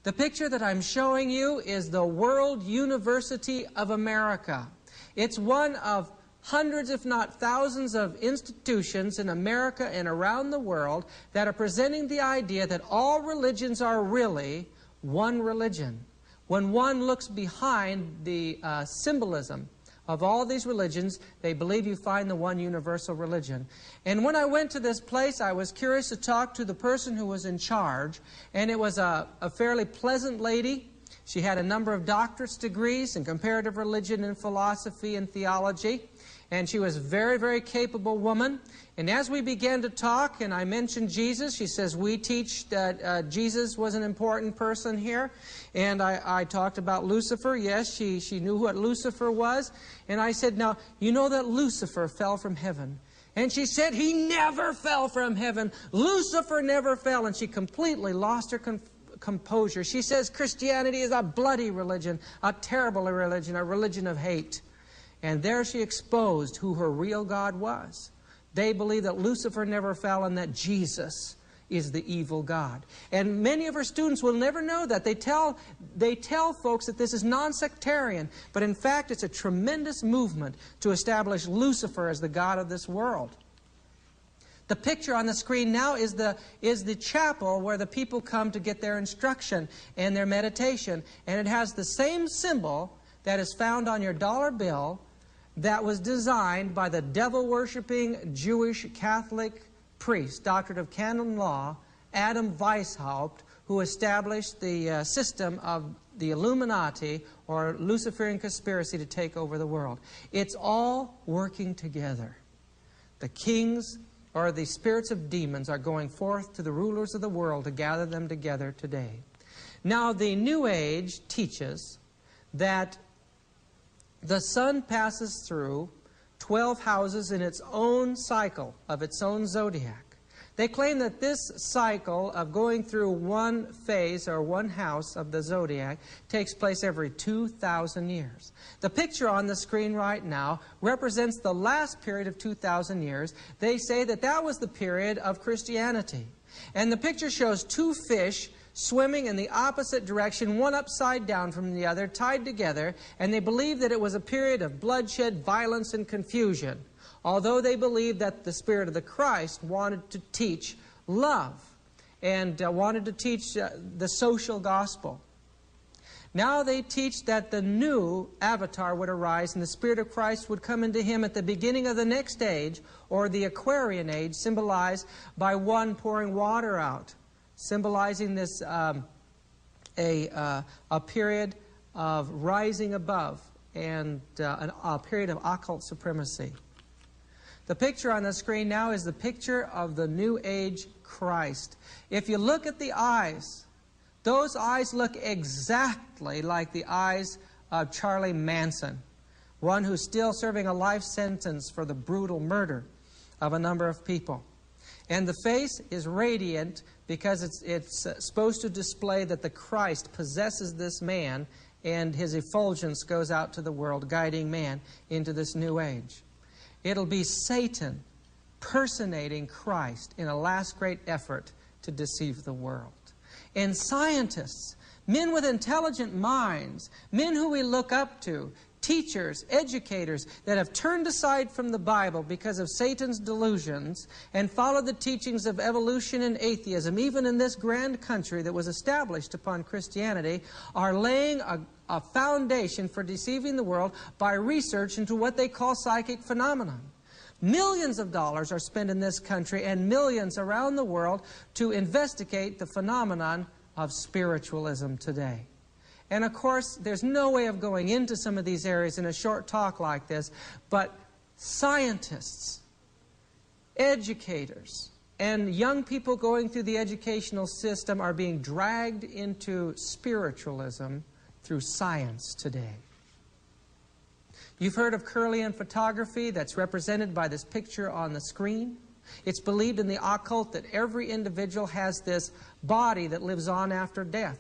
The picture that I'm showing you is the World University of America. It's one of hundreds, if not thousands, of institutions in America and around the world that are presenting the idea that all religions are really one religion. When one looks behind the symbolism of all these religions, they believe you find the one universal religion. And when I went to this place, I was curious to talk to the person who was in charge, and it was a fairly pleasant lady. She had a number of doctorate degrees in comparative religion and philosophy and theology. And she was a very, very capable woman. And as we began to talk, and I mentioned Jesus, she says, we teach that Jesus was an important person here. And I talked about Lucifer. Yes, she knew what Lucifer was. And I said, now, you know that Lucifer fell from heaven. And she said, he never fell from heaven. Lucifer never fell. And she completely lost her composure. She says Christianity is a bloody religion, a terrible religion, a religion of hate. And there she exposed who her real God was. They believe that Lucifer never fell and that Jesus is the evil God. And many of her students will never know that. They tell folks that this is non-sectarian, but in fact it's a tremendous movement to establish Lucifer as the God of this world. The picture on the screen now is the chapel where the people come to get their instruction and their meditation. And it has the same symbol that is found on your dollar bill that was designed by the devil-worshipping Jewish Catholic priest, doctorate of canon law, Adam Weishaupt, who established the system of the Illuminati, or Luciferian conspiracy to take over the world. It's all working together. The kings, or the spirits of demons, are going forth to the rulers of the world to gather them together today. Now, the New Age teaches that the sun passes through 12 houses in its own cycle of its own zodiac. They claim that this cycle of going through one phase or one house of the zodiac takes place every 2,000 years. The picture on the screen right now represents the last period of 2,000 years. They say that that was the period of Christianity. And the picture shows two fish swimming in the opposite direction, one upside down from the other, tied together, and they believe that it was a period of bloodshed, violence, and confusion, although they believe that the Spirit of the Christ wanted to teach love and wanted to teach the social gospel. Now they teach that the new avatar would arise and the Spirit of Christ would come into him at the beginning of the next age, or the Aquarian age, symbolized by one pouring water out, symbolizing this a period of rising above and a period of occult supremacy. The picture on the screen now is the picture of the New Age Christ. If you look at the eyes, those eyes look exactly like the eyes of Charlie Manson, one who's still serving a life sentence for the brutal murder of a number of people. And the face is radiant because it's supposed to display that the Christ possesses this man, and his effulgence goes out to the world, guiding man into this new age. It'll be Satan personating Christ in a last great effort to deceive the world. And scientists, men with intelligent minds, men who we look up to, teachers, educators that have turned aside from the Bible because of Satan's delusions and followed the teachings of evolution and atheism, even in this grand country that was established upon Christianity, are laying a foundation for deceiving the world by research into what they call psychic phenomenon. Millions of dollars are spent in this country and millions around the world to investigate the phenomenon of spiritualism today. And of course, there's no way of going into some of these areas in a short talk like this, but scientists, educators, And young people going through the educational system are being dragged into spiritualism through science today. You've heard of Kirlian photography that's represented by this picture on the screen. It's believed in the occult that every individual has this body that lives on after death.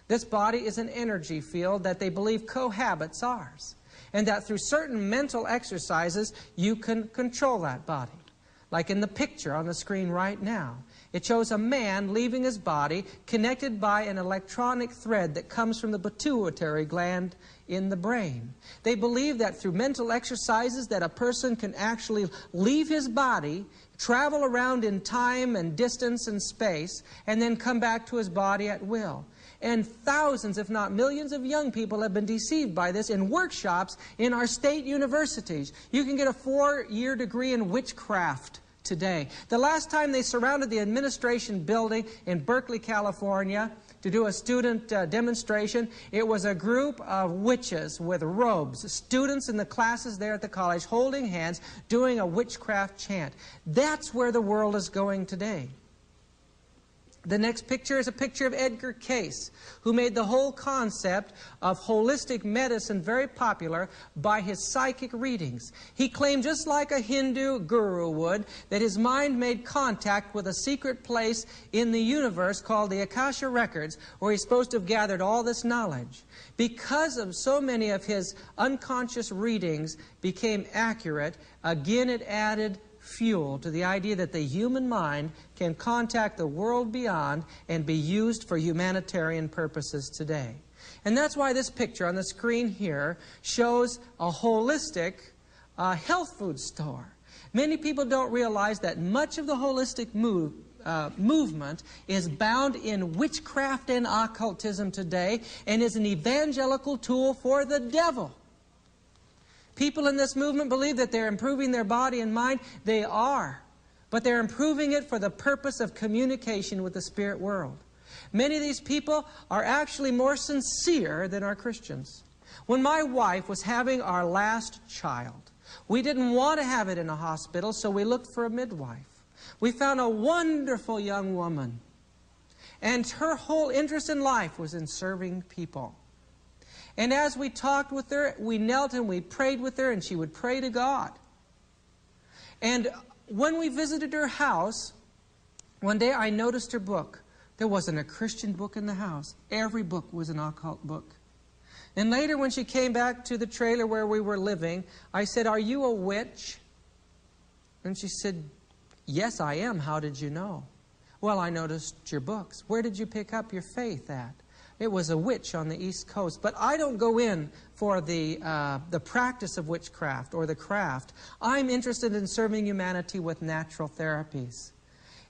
This body is an energy field that they believe cohabits ours, and that through certain mental exercises you can control that body. Like in the picture on the screen right now. It shows a man leaving his body connected by an electronic thread that comes from the pituitary gland in the brain. They believe that through mental exercises that a person can actually leave his body, travel around in time and distance and space, and then come back to his body at will. And thousands, if not millions, of young people have been deceived by this in workshops in our state universities. You can get a 4-year degree in witchcraft today. The last time they surrounded the administration building in Berkeley, California, to do a student demonstration, it was a group of witches with robes, students in the classes there at the college holding hands, doing a witchcraft chant. That's where the world is going today. The next picture is a picture of Edgar Cayce, who made the whole concept of holistic medicine very popular by his psychic readings. He claimed, just like a Hindu guru would, that his mind made contact with a secret place in the universe called the Akasha Records, where he's supposed to have gathered all this knowledge. Because of so many of his unconscious readings became accurate, again it added fuel to the idea that the human mind can contact the world beyond and be used for humanitarian purposes today. And that's why this picture on the screen here shows a holistic health food store. Many people don't realize that much of the holistic movement is bound in witchcraft and occultism today and is an evangelical tool for the devil. People in this movement believe that they're improving their body and mind. They are. But they're improving it for the purpose of communication with the spirit world. Many of these people are actually more sincere than our Christians. When my wife was having our last child, we didn't want to have it in a hospital, so we looked for a midwife. We found a wonderful young woman, and her whole interest in life was in serving people. And as we talked with her, we knelt and we prayed with her, and she would pray to God. And when we visited her house, one day I noticed her book. There wasn't a Christian book in the house. Every book was an occult book. And later when she came back to the trailer where we were living, I said, "Are you a witch?" And she said, "Yes, I am. How did you know?" "Well, I noticed your books." "Where did you pick up your faith at?" "It was a witch on the East Coast." But I don't go in for the practice of witchcraft or the craft. I'm interested in serving humanity with natural therapies.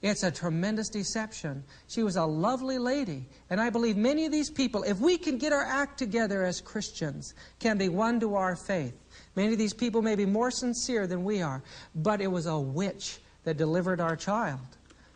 It's a tremendous deception. She was a lovely lady. And I believe many of these people, if we can get our act together as Christians, can be won to our faith. Many of these people may be more sincere than we are. But it was a witch that delivered our child.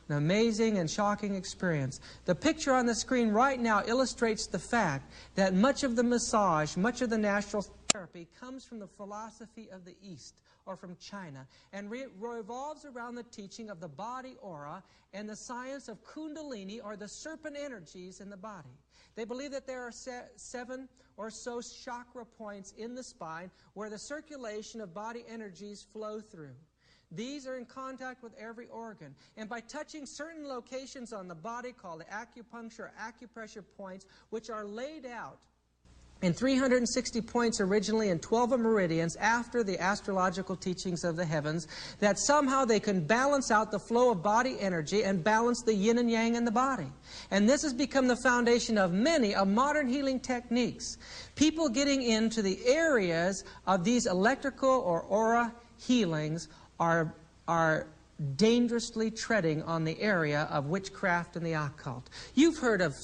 An amazing and shocking experience. The picture on the screen right now illustrates the fact that much of the massage, much of the natural therapy comes from the philosophy of the East or from China and revolves around the teaching of the body aura and the science of Kundalini or the serpent energies in the body. They believe that there are 7 or so chakra points in the spine where the circulation of body energies flow through. These are in contact with every organ. And by touching certain locations on the body called acupuncture or acupressure points, which are laid out in 360 points originally and 12 meridians after the astrological teachings of the heavens, that somehow they can balance out the flow of body energy and balance the yin and yang in the body. And this has become the foundation of many of modern healing techniques. People getting into the areas of these electrical or aura healings are dangerously treading on the area of witchcraft and the occult. You've heard of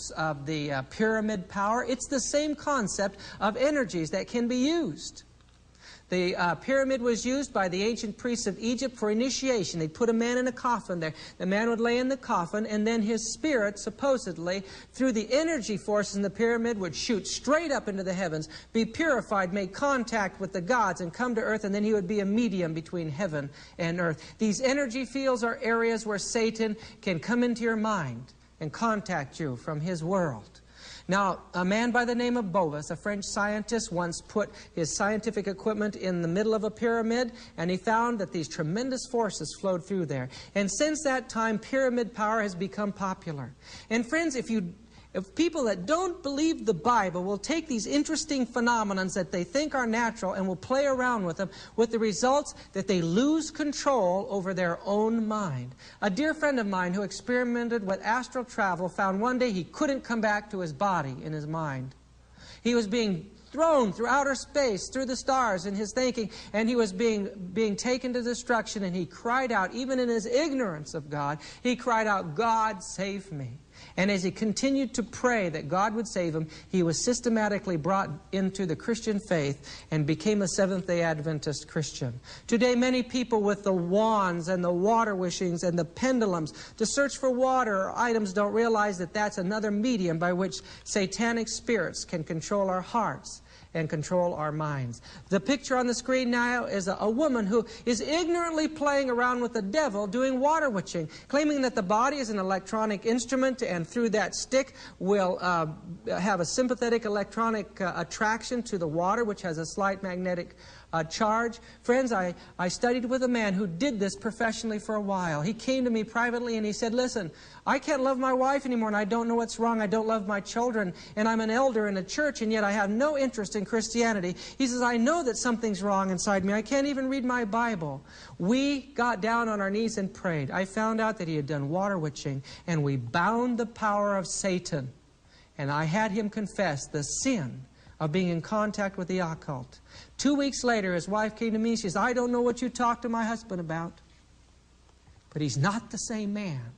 the pyramid power. It's the same concept of energies that can be used. The pyramid was used by the ancient priests of Egypt for initiation. They'd put a man in a coffin there. The man would lay in the coffin, and then his spirit, supposedly, through the energy forces in the pyramid, would shoot straight up into the heavens, be purified, make contact with the gods, and come to earth, and then he would be a medium between heaven and earth. These energy fields are areas where Satan can come into your mind and contact you from his world. Now, a man by the name of Bovis, a French scientist, once put his scientific equipment in the middle of a pyramid, and he found that these tremendous forces flowed through there. And since that time, pyramid power has become popular. And friends, if people that don't believe the Bible will take these interesting phenomena that they think are natural and will play around with them, with the results that they lose control over their own mind. A dear friend of mine who experimented with astral travel found one day he couldn't come back to his body in his mind. He was being thrown through outer space, through the stars in his thinking, and he was being taken to destruction, and he cried out, even in his ignorance of God, he cried out, "God, save me." And as he continued to pray that God would save him, he was systematically brought into the Christian faith and became a Seventh-day Adventist Christian. Today, many people with the wands and the water wishings and the pendulums to search for water or items don't realize that that's another medium by which satanic spirits can control our hearts and control our minds. The picture on the screen now is a woman who is ignorantly playing around with the devil doing water witching, claiming that the body is an electronic instrument and through that stick will have a sympathetic electronic attraction to the water, which has a slight magnetic charge. Friends, I studied with a man who did this professionally for a while. He came to me privately and he said, "Listen, I can't love my wife anymore and I don't know what's wrong. I don't love my children and I'm an elder in a church and yet I have no interest in Christianity." He says, "I know that something's wrong inside me. I can't even read my Bible." We got down on our knees and prayed. I found out that he had done water witching and we bound the power of Satan. And I had him confess the sin of being in contact with the occult. 2 weeks later, his wife came to me. She says, "I don't know what you talked to my husband about, but he's not the same man.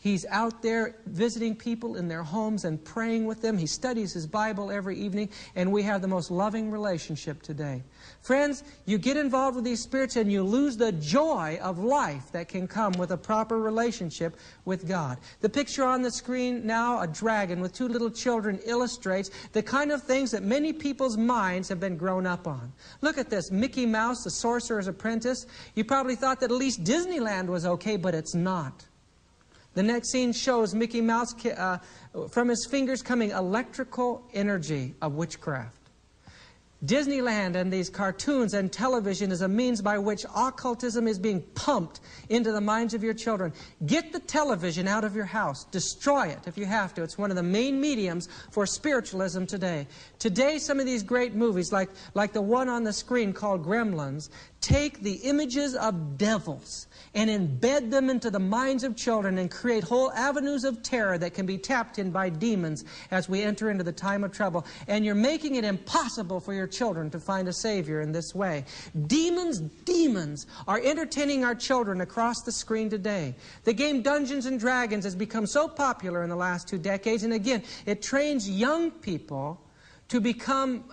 He's out there visiting people in their homes and praying with them. He studies his Bible every evening, and we have the most loving relationship today." Friends, you get involved with these spirits and you lose the joy of life that can come with a proper relationship with God. The picture on the screen now, a dragon with two little children, illustrates the kind of things that many people's minds have been grown up on. Look at this, Mickey Mouse, the Sorcerer's Apprentice. You probably thought that at least Disneyland was okay, but it's not. The next scene shows Mickey Mouse from his fingers coming electrical energy of witchcraft. Disneyland and these cartoons and television is a means by which occultism is being pumped into the minds of your children. Get the television out of your house. Destroy it if you have to. It's one of the main mediums for spiritualism today. Today, some of these great movies, like the one on the screen called Gremlins, take the images of devils and embed them into the minds of children and create whole avenues of terror that can be tapped in by demons as we enter into the time of trouble. And you're making it impossible for your children to find a Savior in this way. Demons are entertaining our children across the screen today. The game Dungeons and Dragons has become so popular in the last 2 decades, and again, it trains young people to become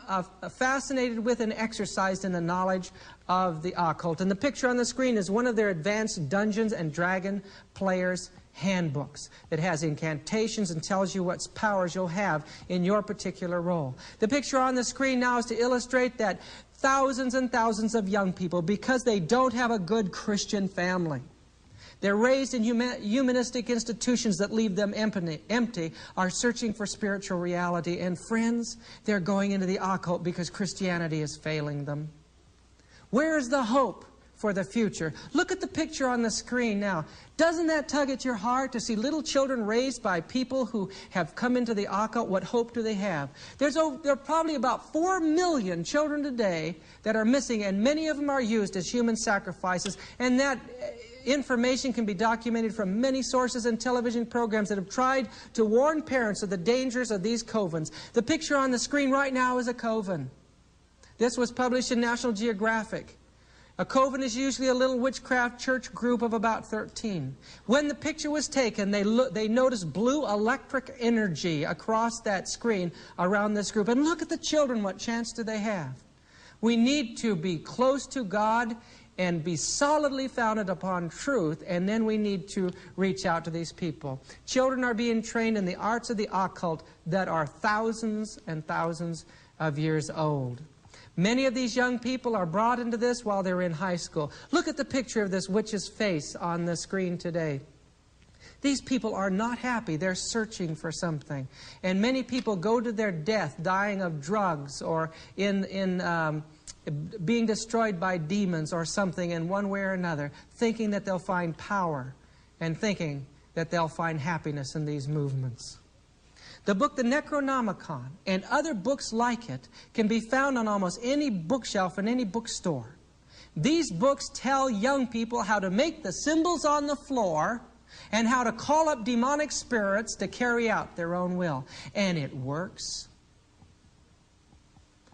fascinated with and exercised in the knowledge of the occult. And the picture on the screen is one of their advanced Dungeons and Dragon players' handbooks that has incantations and tells you what powers you'll have in your particular role. The picture on the screen now is to illustrate that thousands and thousands of young people, because they don't have a good Christian family, they're raised in humanistic institutions that leave them empty, are searching for spiritual reality. And friends, they're going into the occult because Christianity is failing them. Where is the hope for the future? Look at the picture on the screen now. Doesn't that tug at your heart to see little children raised by people who have come into the occult? What hope do they have? There are probably about 4 million children today that are missing, and many of them are used as human sacrifices. And that information can be documented from many sources and television programs that have tried to warn parents of the dangers of these covens. The picture on the screen right now is a coven. This was published in National Geographic. A coven is usually a little witchcraft church group of about 13. When the picture was taken, they noticed blue electric energy across that screen around this group. And look at the children, what chance do they have? We need to be close to God and be solidly founded upon truth, and then we need to reach out to these people. Children are being trained in the arts of the occult that are thousands and thousands of years old. Many of these young people are brought into this while they're in high school. Look at the picture of this witch's face on the screen today. These people are not happy. They're searching for something. And many people go to their death dying of drugs or being destroyed by demons or something in one way or another, thinking that they'll find power and thinking that they'll find happiness in these movements. The book The Necronomicon and other books like it can be found on almost any bookshelf in any bookstore. These books tell young people how to make the symbols on the floor and how to call up demonic spirits to carry out their own will. And it works.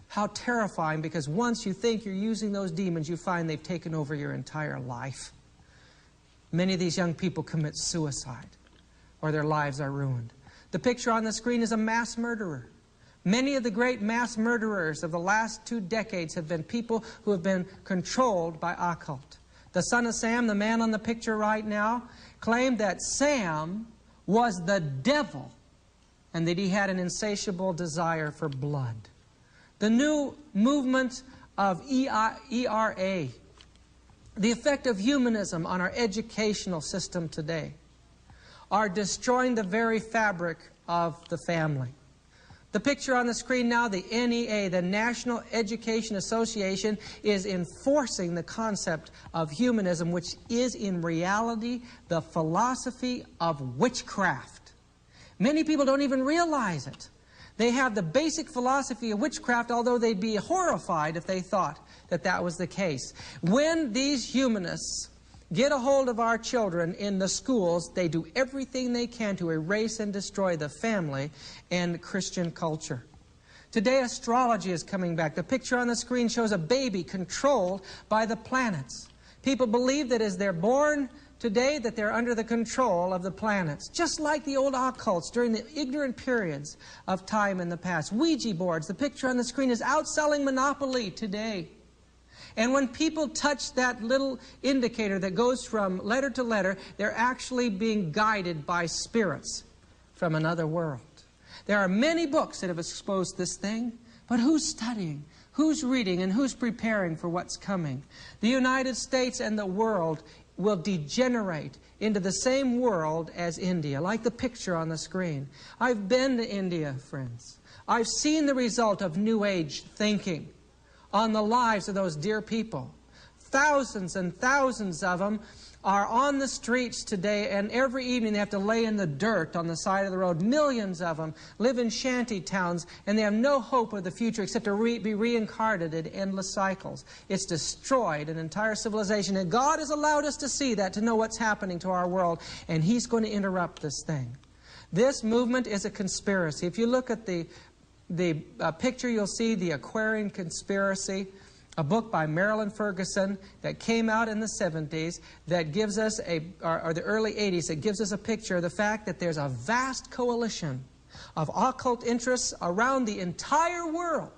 How terrifying, because once you think you're using those demons, you find they've taken over your entire life. Many of these young people commit suicide or their lives are ruined. The picture on the screen is a mass murderer. Many of the great mass murderers of the last 2 decades have been people who have been controlled by occult. The son of Sam, the man on the picture right now, claimed that Sam was the devil and that he had an insatiable desire for blood. The new movement of ERA, the effect of humanism on our educational system today, are destroying the very fabric of the family. The picture on the screen now, the NEA, the National Education Association, is enforcing the concept of humanism, which is in reality the philosophy of witchcraft. Many people don't even realize it. They have the basic philosophy of witchcraft, although they'd be horrified if they thought that that was the case. When these humanists get a hold of our children in the schools, they do everything they can to erase and destroy the family and Christian culture. Today, astrology is coming back. The picture on the screen shows a baby controlled by the planets. People believe that as they're born today, that they're under the control of the planets, just like the old occults during the ignorant periods of time in the past. Ouija boards, the picture on the screen, is outselling Monopoly today. And when people touch that little indicator that goes from letter to letter, they're actually being guided by spirits from another world. There are many books that have exposed this thing, but who's studying? Who's reading? And who's preparing for what's coming? The United States and the world will degenerate into the same world as India, like the picture on the screen. I've been to India, friends. I've seen the result of New Age thinking on the lives of those dear people. Thousands and thousands of them are on the streets today, and every evening they have to lay in the dirt on the side of the road. Millions of them live in shanty towns, and they have no hope of the future except to be reincarnated in endless cycles. It's destroyed an entire civilization, and God has allowed us to see that, to know what's happening to our world, and He's going to interrupt this thing. This movement is a conspiracy. If you look at the picture, you'll see the Aquarian Conspiracy, a book by Marilyn Ferguson that came out in the 70s that gives us or the early 80s, that gives us a picture of the fact that there's a vast coalition of occult interests around the entire world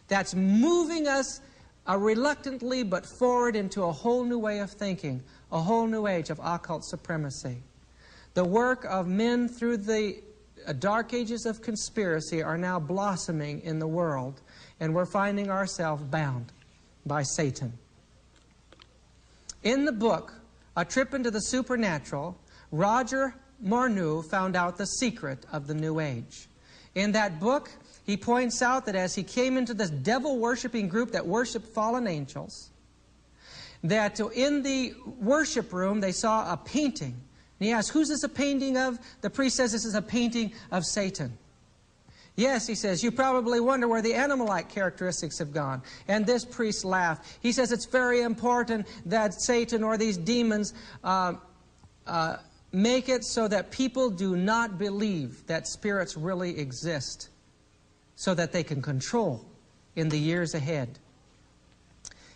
that's moving us reluctantly but forward into a whole new way of thinking, a whole new age of occult supremacy. The work of men through the dark ages of conspiracy are now blossoming in the world, and we're finding ourselves bound by Satan. In the book, A Trip into the Supernatural, Roger Morneau found out the secret of the New Age. In that book, he points out that as he came into this devil-worshipping group that worshiped fallen angels, that in the worship room they saw a painting. And he asked, who's this a painting of? The priest says this is a painting of Satan. Yes, he says, you probably wonder where the animal-like characteristics have gone. And this priest laughed. He says it's very important that Satan or these demons make it so that people do not believe that spirits really exist, so that they can control in the years ahead.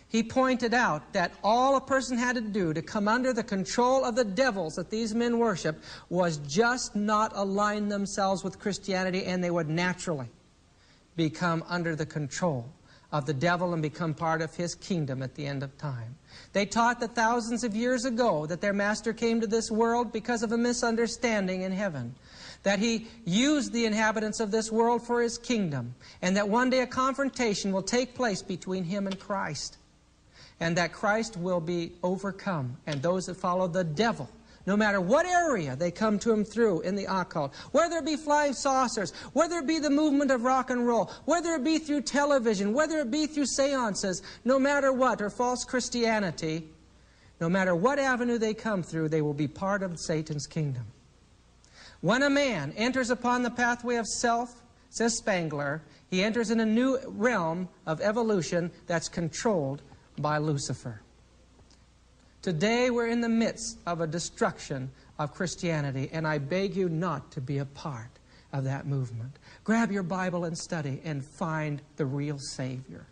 He pointed out that all a person had to do to come under the control of the devils that these men worship was just not align themselves with Christianity, and they would naturally become under the control of the devil and become part of his kingdom at the end of time. They taught that thousands of years ago that their master came to this world because of a misunderstanding in heaven, that he used the inhabitants of this world for his kingdom, and that one day a confrontation will take place between him and Christ, and that Christ will be overcome, and those that follow the devil, no matter what area they come to him through in the occult, whether it be flying saucers, whether it be the movement of rock and roll, whether it be through television, whether it be through seances, no matter what, or false Christianity, no matter what avenue they come through, they will be part of Satan's kingdom. When a man enters upon the pathway of self, says Spangler, he enters in a new realm of evolution that's controlled by Lucifer. Today we're in the midst of a destruction of Christianity, and I beg you not to be a part of that movement. Grab your Bible and study and find the real Savior.